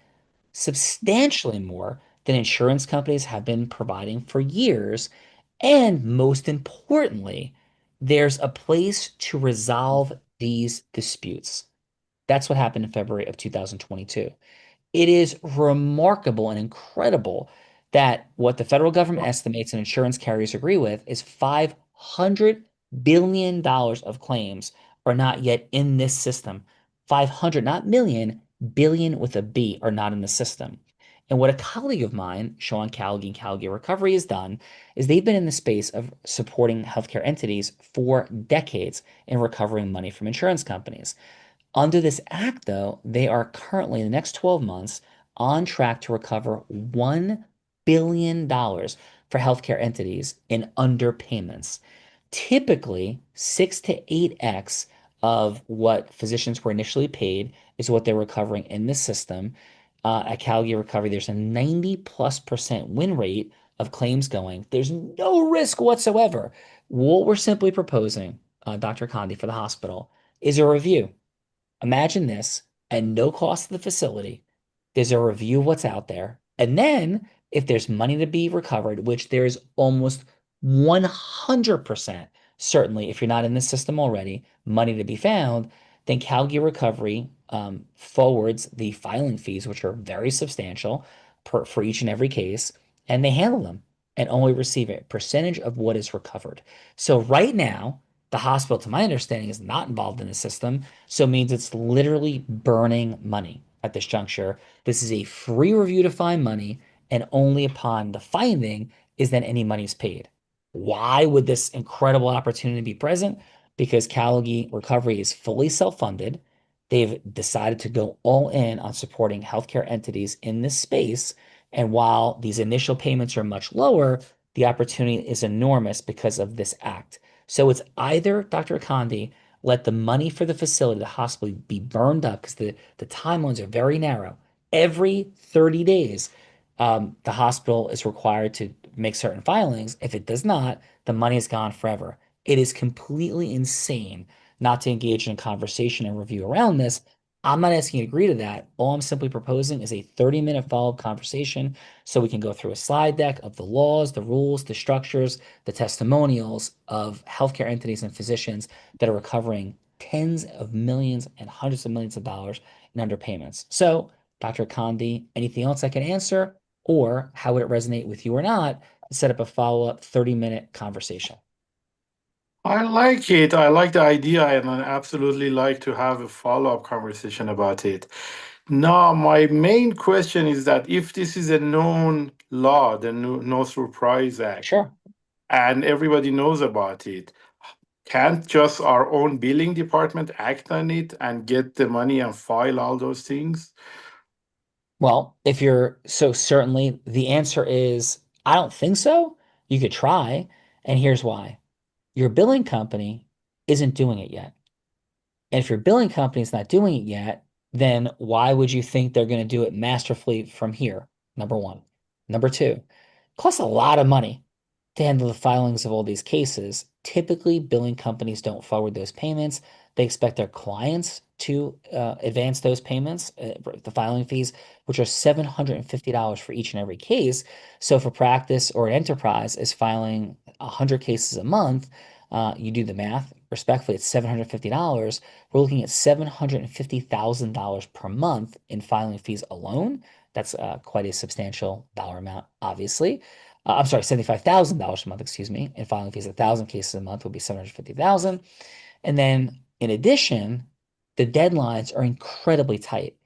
substantially more than insurance companies have been providing for years. And most importantly, there's a place to resolve these disputes. That's what happened in February of 2022. It is remarkable and incredible that what the federal government estimates and insurance carriers agree with is $500 billion of claims are not yet in this system. 500, not million, billion with a B are not in the system. And what a colleague of mine, Sean Calgi and Calgi Recovery, has done is they've been in the space of supporting healthcare entities for decades in recovering money from insurance companies. Under this act, though, they are currently, in the next 12 months, on track to recover $1 billion for healthcare entities in underpayments. Typically, 6 to 8x of what physicians were initially paid is what they're recovering in the system. At Calgi Recovery, there's a 90+% win rate of claims going. There's no risk whatsoever. What we're simply proposing, Dr. Kandi, for the hospital is a review. Imagine this, at no cost to the facility, there's a review of what's out there. And then if there's money to be recovered, which there's almost 100%, certainly if you're not in the system already, money to be found, then Calgi Recovery forwards the filing fees, which are very substantial for each and every case, and they handle them and only receive a percentage of what is recovered. So right now, the hospital, to my understanding, is not involved in the system, so it means it's literally burning money at this juncture. This is a free review to find money, and only upon the finding is that any money is paid. Why would this incredible opportunity be present? Because Calgi Recovery is fully self-funded. They've decided to go all in on supporting healthcare entities in this space. And while these initial payments are much lower, the opportunity is enormous because of this act. So it's either, Dr. Kandi, let the money for the facility, the hospital, be burned up because the timelines are very narrow. Every 30 days, the hospital is required to make certain filings. If it does not, the money is gone forever. It is completely insane not to engage in a conversation and review around this. I'm not asking you to agree to that. All I'm simply proposing is a 30-minute follow-up conversation so we can go through a slide deck of the laws, the rules, the structures, the testimonials of healthcare entities and physicians that are recovering tens of millions and hundreds of millions of dollars in underpayments. So, Dr. Kandi, anything else I can answer, or how would it resonate with you or not to set up a follow-up 30-minute conversation? I like it. I like the idea, and I absolutely like to have a follow-up conversation about it. Now, my main question is that if this is a known law, the No Surprise Act, sure, and everybody knows about it, can't just our own billing department act on it and get the money and file all those things? Well, if you're so certainly the answer is, I don't think so. You could try, and here's why. Your billing company isn't doing it yet. And if your billing company is not doing it yet, then why would you think they're going to do it masterfully from here? Number one. Number two, it costs a lot of money to handle the filings of all these cases. Typically, billing companies don't forward those payments. They expect their clients to advance those payments, the filing fees, which are $750 for each and every case. So if a practice or an enterprise is filing 100 cases a month, you do the math, respectfully, it's $750. We're looking at $750,000 per month in filing fees alone. That's quite a substantial dollar amount, obviously. I'm sorry, $75,000 a month, excuse me, and filing fees, 1,000 cases a month would be $750,000. And then in addition, the deadlines are incredibly tight.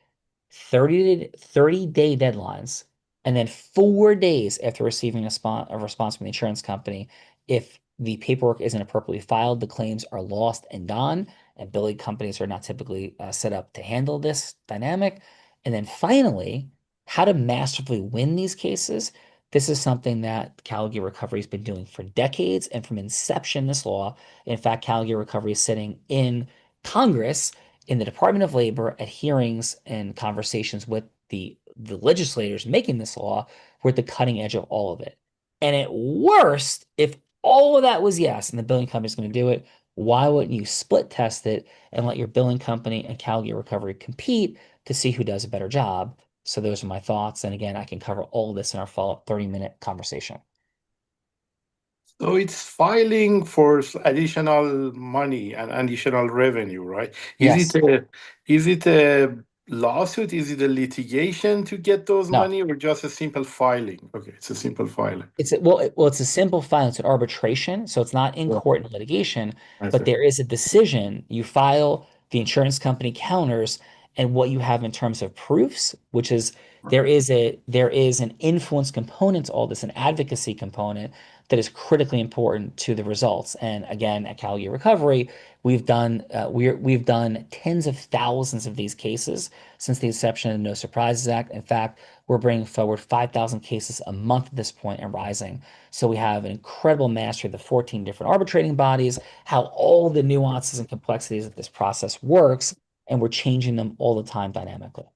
30-day deadlines, and then 4 days after receiving a response from the insurance company, if the paperwork isn't appropriately filed, the claims are lost and gone, and billing companies are not typically set up to handle this dynamic. And then finally, how to masterfully win these cases. This is something that Callagy Recovery has been doing for decades, and from inception, this law, in fact, Callagy Recovery is sitting in Congress, in the Department of Labor, at hearings and conversations with the legislators making this law. We're at the cutting edge of all of it. And at worst, if all of that was yes, and the billing company is going to do it, why wouldn't you split test it and let your billing company and Callagy Recovery compete to see who does a better job? So those are my thoughts. And again, I can cover all of this in our follow-up 30-minute conversation. So it's filing for additional money and additional revenue, right? Yes. Is it a lawsuit? Is it a litigation to get those No. money, or just a simple filing? Okay, it's a simple filing. It's a simple filing. It's an arbitration, so it's not in court and litigation, but there is a decision. You file, the insurance company counters, and what you have in terms of proofs, which is there is an influence component to all this, an advocacy component that is critically important to the results. And again, at Callagy Recovery, we've done tens of thousands of these cases since the inception of the No Surprises Act. In fact, we're bringing forward 5,000 cases a month at this point and rising. So we have an incredible mastery of the 14 different arbitrating bodies, how all the nuances and complexities of this process works, and we're changing them all the time dynamically.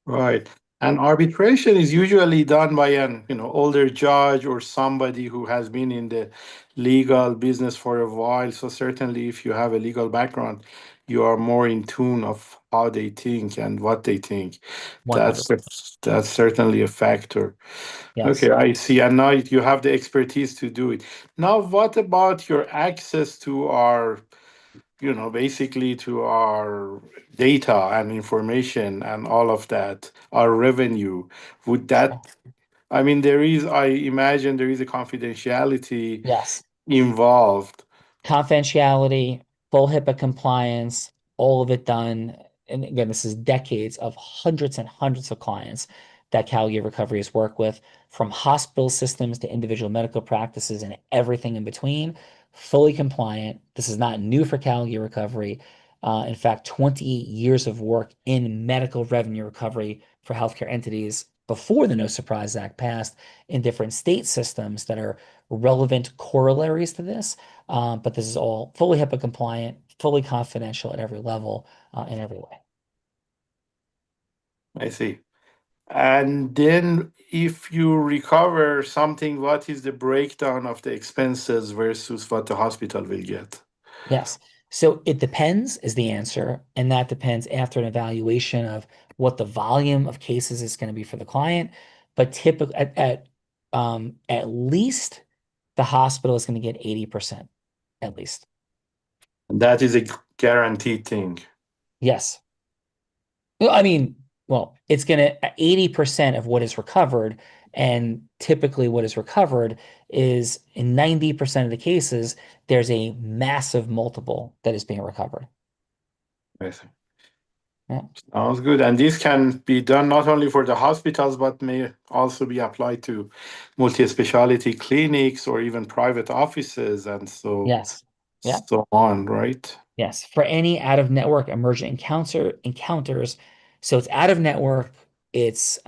Right. And arbitration is usually done by an older judge or somebody who has been in the legal business for a while. So certainly if you have a legal background, you are more in tune of how they think and what they think. 100%. That's certainly a factor. Yes. Okay, I see. And now you have the expertise to do it. Now, what about your access to our basically to our data and information and all of that, our revenue? Would that, I imagine there is a confidentiality involved. Confidentiality, full HIPAA compliance, all of it done. And again, this is decades of hundreds and hundreds of clients that Callagy Recovery has worked with, from hospital systems to individual medical practices and everything in between. Fully compliant. This is not new for Callagy Recovery. In fact, 20 years of work in medical revenue recovery for healthcare entities before the No Surprise Act passed in different state systems that are relevant corollaries to this. But this is all fully HIPAA compliant, fully confidential at every level, in every way. I see. And then if you recover something, what is the breakdown of the expenses versus what the hospital will get? Yes. So it depends is the answer. And that depends after an evaluation of what the volume of cases is going to be for the client. But typically at least the hospital is going to get 80%, at least. That is a guaranteed thing. Yes. Well, I mean, well, it's going to 80% of what is recovered. And typically what is recovered is in 90% of the cases, there's a massive multiple that is being recovered. I see. Yeah. Sounds good. And this can be done not only for the hospitals, but may also be applied to multi-specialty clinics or even private offices and so, Yes. Yeah. so on, right? Yes. For any out-of-network emergent encounters, so it's out-of-network, it's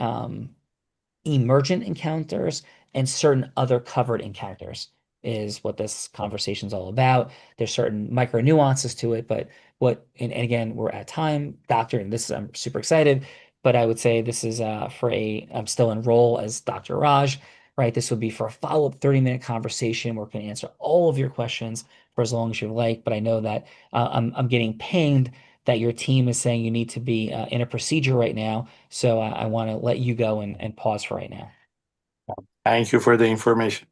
emergent encounters, and certain other covered encounters is what this conversation is all about. There's certain micro nuances to it, but and again, we're at time, doctor, and this is, I'm super excited, but I would say this is I'm still enrolled as Dr. Raj, right? This would be for a follow-up 30-minute conversation. We're going to answer all of your questions for as long as you like, but I know that I'm getting pinged that your team is saying you need to be in a procedure right now. So I want to let you go and pause for right now. Thank you for the information.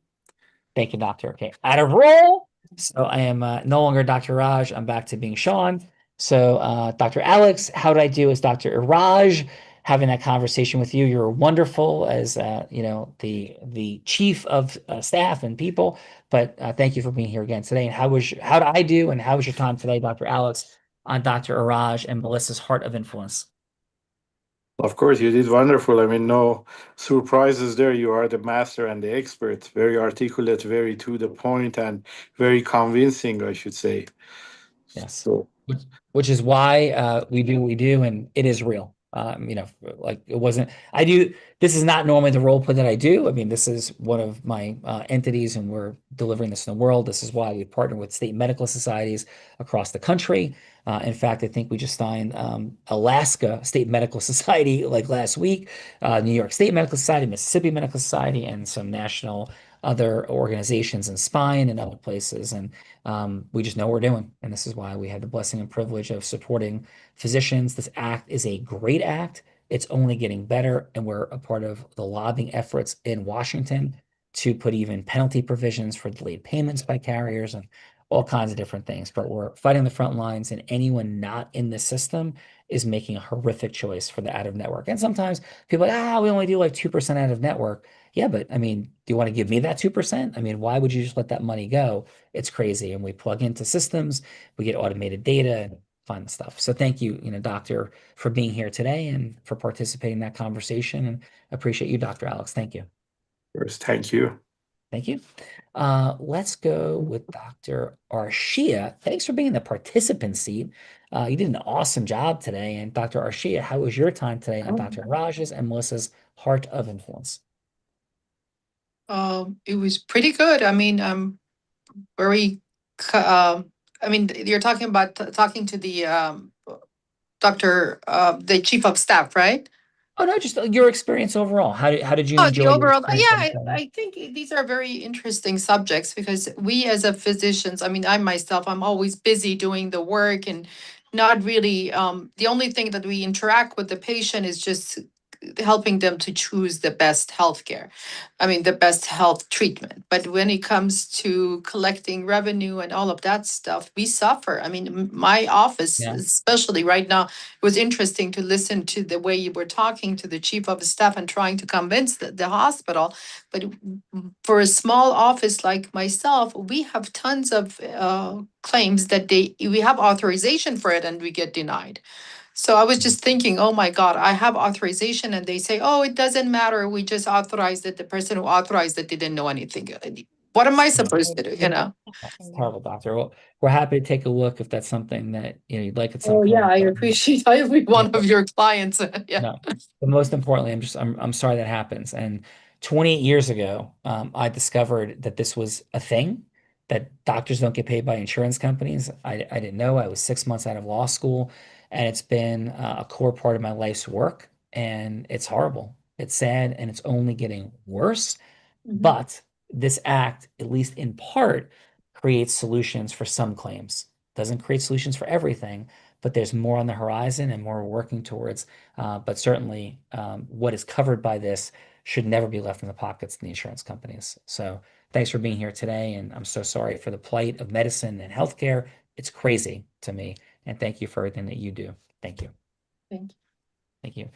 Thank you, doctor. Okay, out of roll. So I am no longer Dr. Raj. I'm back to being Sean. So Dr. Alex, how did I do as Dr. Raj? Having that conversation with you, you're wonderful as the chief of staff and people. But thank you for being here again today. And how did I do? And how was your time today, Dr. Alex, on Dr. Iraj and Melissa's Heart of Influence? Of course, you did wonderful. I mean, no surprises there. You are the master and the expert. Very articulate, very to the point, and very convincing, I should say. Yes. So, which is why we do what we do, and it is real. Like it wasn't, this is not normally the role play that I do. I mean, this is one of my entities, and we're delivering this in the world. This is why we partner with state medical societies across the country. In fact, I think we just signed Alaska State Medical Society like last week, New York State Medical Society, Mississippi Medical Society, and some national other organizations in spine and other places. And we just know what we're doing. And this is why we have the blessing and privilege of supporting physicians. This act is a great act. It's only getting better. And we're a part of the lobbying efforts in Washington to put even penalty provisions for delayed payments by carriers and all kinds of different things. But we're fighting the front lines, and anyone not in the system is making a horrific choice for the out-of-network. And sometimes people are like, we only do like 2% out-of-network. Yeah, but I mean, do you want to give me that 2%? I mean, why would you just let that money go? It's crazy. And we plug into systems, we get automated data and find the stuff. So thank you, doctor, for being here today and for participating in that conversation. And appreciate you, Dr. Alex. Thank you. First, thank you. Thank you. Let's go with Dr. Arshia. Thanks for being in the participant seat. You did an awesome job today. And Dr. Arshia, how was your time today on Dr. Raj's and Melissa's Heart of Influence? It was pretty good. I mean, I'm very, you're talking about talking to the the chief of staff, right? Oh, no, just your experience overall. How did you enjoy the overall? Yeah, I think these are very interesting subjects because we as a physicians, I mean, I myself, I'm always busy doing the work and not really, the only thing that we interact with the patient is just helping them to choose the best healthcare. I mean, the best health treatment. But when it comes to collecting revenue and all of that stuff, we suffer. I mean, my office, especially right now, it was interesting to listen to the way you were talking to the chief of staff and trying to convince the hospital. But for a small office like myself, we have tons of claims that we have authorization for it and we get denied. So I was just thinking, oh my God, I have authorization and they say, oh, it doesn't matter. We just authorized it. The person who authorized it didn't know anything. What am I supposed to do, That's terrible, doctor. Well, we're happy to take a look if that's something that you'd like at some point. Yeah, I appreciate every one of your clients. No, but most importantly, I'm sorry that happens. And 28 years ago, I discovered that this was a thing, that doctors don't get paid by insurance companies. I didn't know. I was 6 months out of law school, and it's been a core part of my life's work. And it's horrible. It's sad, and it's only getting worse. But this act, at least in part, creates solutions for some claims. Doesn't create solutions for everything, but there's more on the horizon and more we're working towards. But certainly, what is covered by this should never be left in the pockets of the insurance companies. So thanks for being here today. And I'm so sorry for the plight of medicine and healthcare. It's crazy to me. And thank you for everything that you do. Thank you. Thank you. Thank you.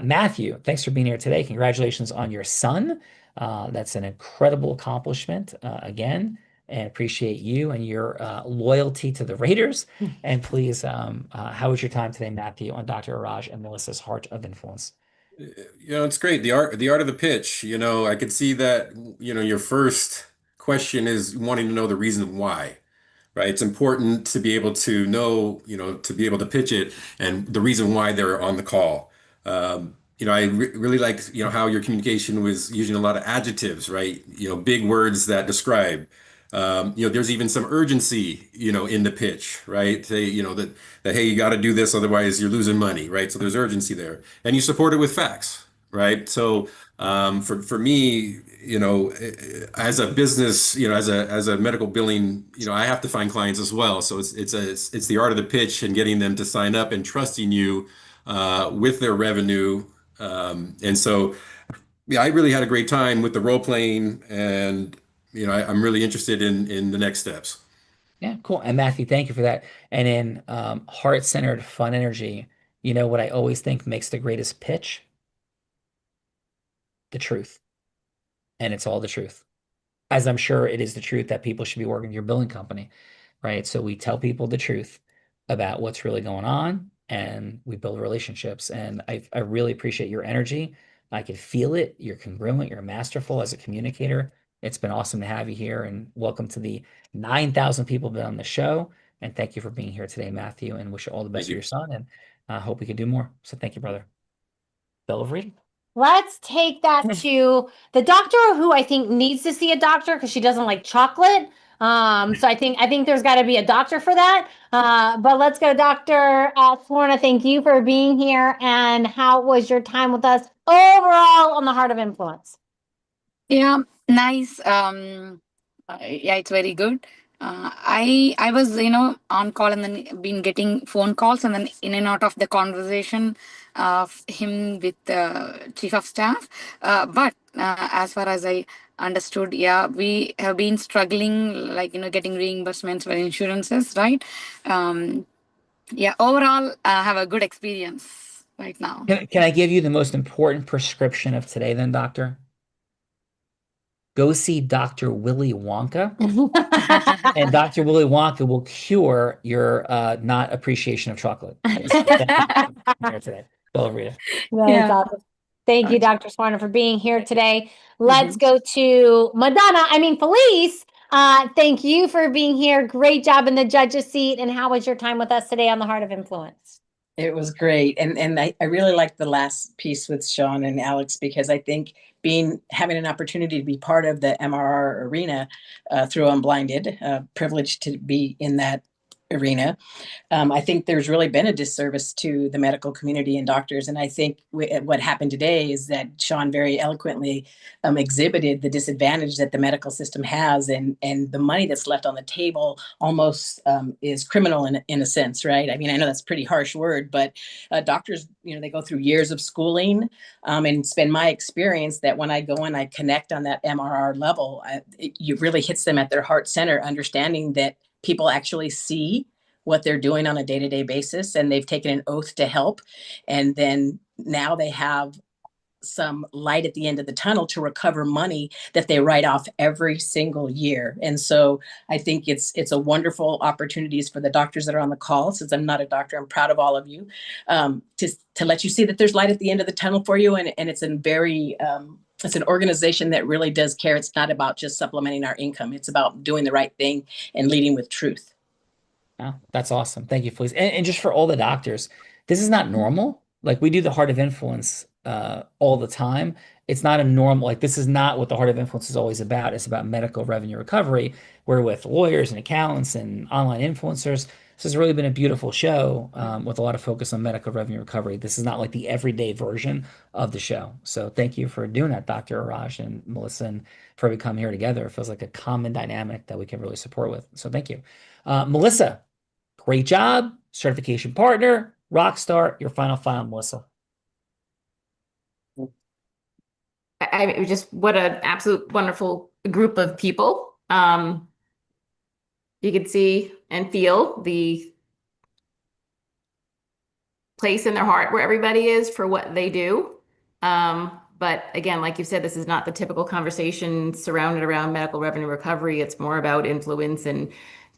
Matthew, thanks for being here today. Congratulations on your son. That's an incredible accomplishment again, and appreciate you and your loyalty to the Raiders. And please, how was your time today, Matthew, on Dr. Araj and Melissa's Heart of Influence? It's great. The art of the pitch. I could see that, your first question is wanting to know the reason why, right? It's important to be able to know, to be able to pitch it and the reason why they're on the call. I really liked, how your communication was using a lot of adjectives, right? Big words that describe. There's even some urgency, in the pitch, right? Say, that hey, you got to do this, otherwise you're losing money, right? So there's urgency there, and you support it with facts, right? So for me, as a business, as a medical billing, I have to find clients as well. So it's the art of the pitch and getting them to sign up and trusting you with their revenue. And so, I really had a great time with the role playing, and I'm really interested in the next steps. Yeah, cool. And Matthew, thank you for that. And in heart-centered fun energy, what I always think makes the greatest pitch? The truth. And it's all the truth. As I'm sure it is the truth that people should be working with your billing company, right? So we tell people the truth about what's really going on, and we build relationships. And I really appreciate your energy. I can feel it. You're congruent. You're masterful as a communicator. It's been awesome to have you here, and welcome to the 9,000 people who've been on the show. And thank you for being here today, Matthew, and wish you all the best for your son, and I hope we can do more. So thank you, brother. Bell of reading. Let's take that to the doctor who I think needs to see a doctor because she doesn't like chocolate. So I think there's got to be a doctor for that. But let's go, Dr. Swarna. Thank you for being here. And how was your time with us overall on the Heart of Influence? Yeah, nice. Yeah, it's very good. I was, on call and then been getting phone calls and then in and out of the conversation of him with the chief of staff. But as far as I understood, yeah, we have been struggling, like, getting reimbursements for insurances, right? Yeah, overall, I have a good experience right now. Can I give you the most important prescription of today then, doctor? Go see Dr. Willy Wonka, and Dr. Willy Wonka will cure your not appreciation of chocolate. Today. Rita. Thank you, Dr. Swarna, for being here today. Let's go to Felice. Thank you for being here. Great job in the judge's seat. And how was your time with us today on the Heart of Influence? It was great. And I really liked the last piece with Sean and Alex, because I think having an opportunity to be part of the MRR arena through Unblinded, privileged to be in that arena. I think there's really been a disservice to the medical community and doctors. And I think what happened today is that Sean very eloquently exhibited the disadvantage that the medical system has, and the money that's left on the table almost is criminal in a sense, right? I mean, I know that's a pretty harsh word, but doctors, they go through years of schooling, and it's been my experience that when I go and I connect on that MRR level, it really hits them at their heart center, understanding that people actually see what they're doing on a day-to-day basis, and they've taken an oath to help. And then now they have some light at the end of the tunnel to recover money that they write off every single year. And so I think it's a wonderful opportunities for the doctors that are on the call. Since I'm not a doctor, I'm proud of all of you, to let you see that there's light at the end of the tunnel for you. And it's it's an organization that really does care. It's not about just supplementing our income. It's about doing the right thing and leading with truth. Oh, that's awesome. Thank you, Felice. And just for all the doctors, this is not normal. Like we do the Heart of Influence all the time. It's not a normal, like this is not what the Heart of Influence is always about. It's about medical revenue recovery. We're with lawyers and accountants and online influencers. This has really been a beautiful show with a lot of focus on medical revenue recovery. This is not like the everyday version of the show. So thank you for doing that, Dr. Araj and Melissa, and for we come here together. It feels like a common dynamic that we can really support with. So thank you. Melissa, great job. Certification partner, rock star. Your final, Melissa. I just, what an absolute wonderful group of people. You could see and feel the place in their heart where everybody is for what they do. But again, like you said, this is not the typical conversation surrounded around medical revenue recovery. It's more about influence and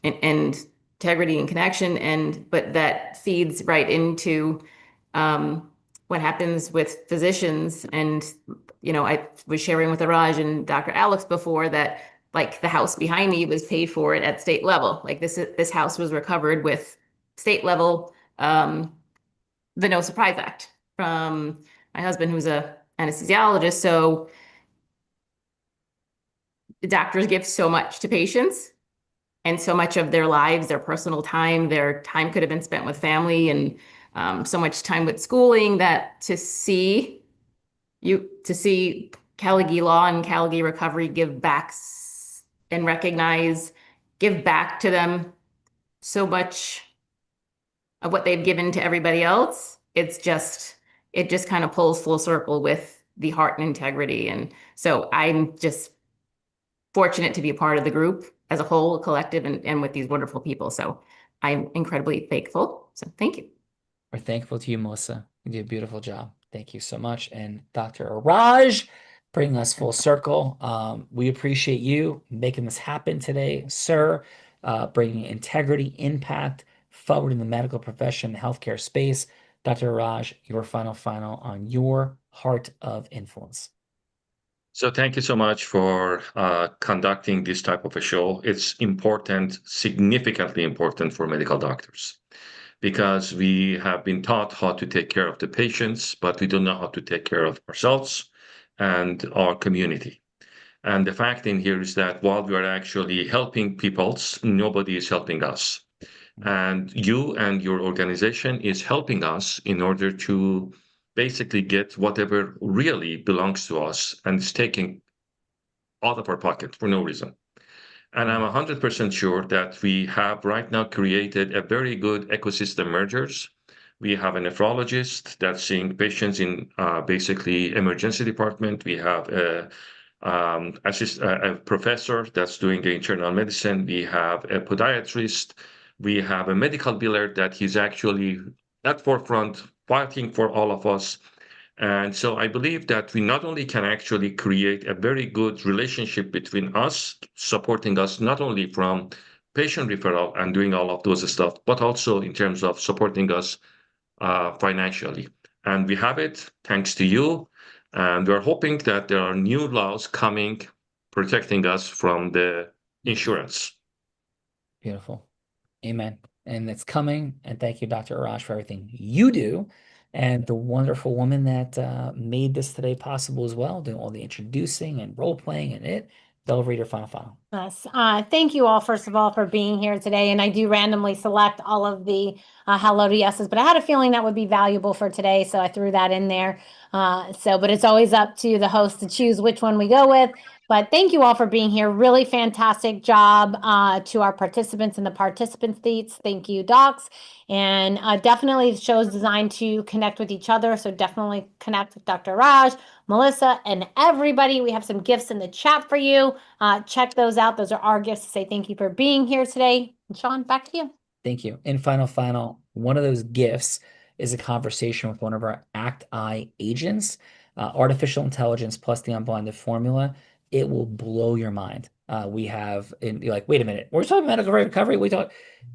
integrity and connection, but that feeds right into what happens with physicians. And I was sharing with Araj and Dr. Alex before that, like, the house behind me was paid for at state level. Like this house was recovered with state level, the No Surprise Act from my husband, who's a anesthesiologist. So the doctors give so much to patients, and so much of their lives, their personal time, their time could have been spent with family, and so much time with schooling, that to see Caligie Law and Caligie Recovery give back and give back to them so much of what they've given to everybody else. It just kind of pulls full circle with the heart and integrity. And so I'm just fortunate to be a part of the group as a whole, a collective, and with these wonderful people. So I'm incredibly thankful. So thank you. We're thankful to you, Melissa. You did a beautiful job. Thank you so much. And Dr. Araj, bringing us full circle. We appreciate you making this happen today, sir, bringing integrity, impact forward in the medical profession, the healthcare space. Dr. Araj, your final on your Heart of Influence. So thank you so much for conducting this type of a show. It's important, significantly important for medical doctors, because we have been taught how to take care of the patients, but we don't know how to take care of ourselves and our community. And the fact in here is that while we are actually helping people, nobody is helping us. And you and your organization is helping us in order to basically get whatever really belongs to us and is taken out of our pocket for no reason. And I'm 100% sure that we have right now created a very good ecosystem mergers. We have a nephrologist that's seeing patients in basically emergency department. We have a professor that's doing the internal medicine. We have a podiatrist. We have a medical biller that he's actually at forefront fighting for all of us. And so I believe that we not only can actually create a very good relationship between us, supporting us not only from patient referral and doing all of those stuff, but also in terms of supporting us financially. And we have it thanks to you. And we're hoping that there are new laws coming protecting us from the insurance. Beautiful. Amen. And it's coming. And thank you, Dr. Araj, for everything you do, and the wonderful woman that made this today possible as well, doing all the introducing and role playing and it. Bell, read your final. Yes. Thank you all, first of all, for being here today. And I do randomly select all of the hello to yeses, but I had a feeling that would be valuable for today, so I threw that in there. But it's always up to the host to choose which one we go with. But thank you all for being here. Really fantastic job to our participants in the participant seats. Thank you, docs. And definitely the show is designed to connect with each other. So definitely connect with Dr. Raj, Melissa, and everybody. We have some gifts in the chat for you. Check those out. Those are our gifts to say thank you for being here today. And Sean, back to you. Thank you. And final, one of those gifts is a conversation with one of our ACT-I agents, artificial intelligence plus the unblinded formula. It will blow your mind. We have, and you're like, wait a minute, we're talking medical recovery.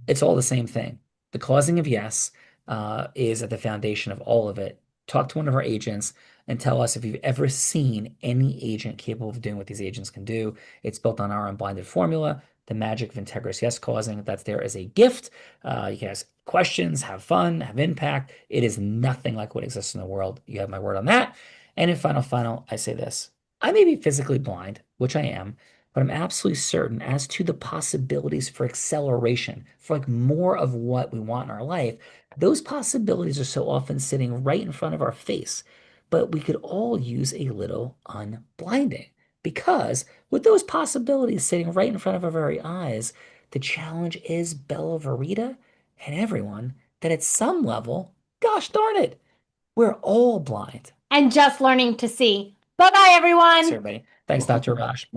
It's all the same thing. The causing of yes is at the foundation of all of it. Talk to one of our agents and tell us if you've ever seen any agent capable of doing what these agents can do. It's built on our unblinded formula. the magic of Integrous Yes Causing. That's there as a gift. You can ask questions, have fun, have impact. It is nothing like what exists in the world. You have my word on that. And in final, I say this. I may be physically blind, which I am, but I'm absolutely certain as to the possibilities for acceleration, for like more of what we want in our life. Those possibilities are so often sitting right in front of our face, but we could all use a little unblinding, because with those possibilities sitting right in front of our very eyes, the challenge is Bella Verita and everyone that at some level, gosh darn it, we're all blind. And just learning to see. Bye-bye, everyone. Thanks, everybody. Thanks, Dr. Raj.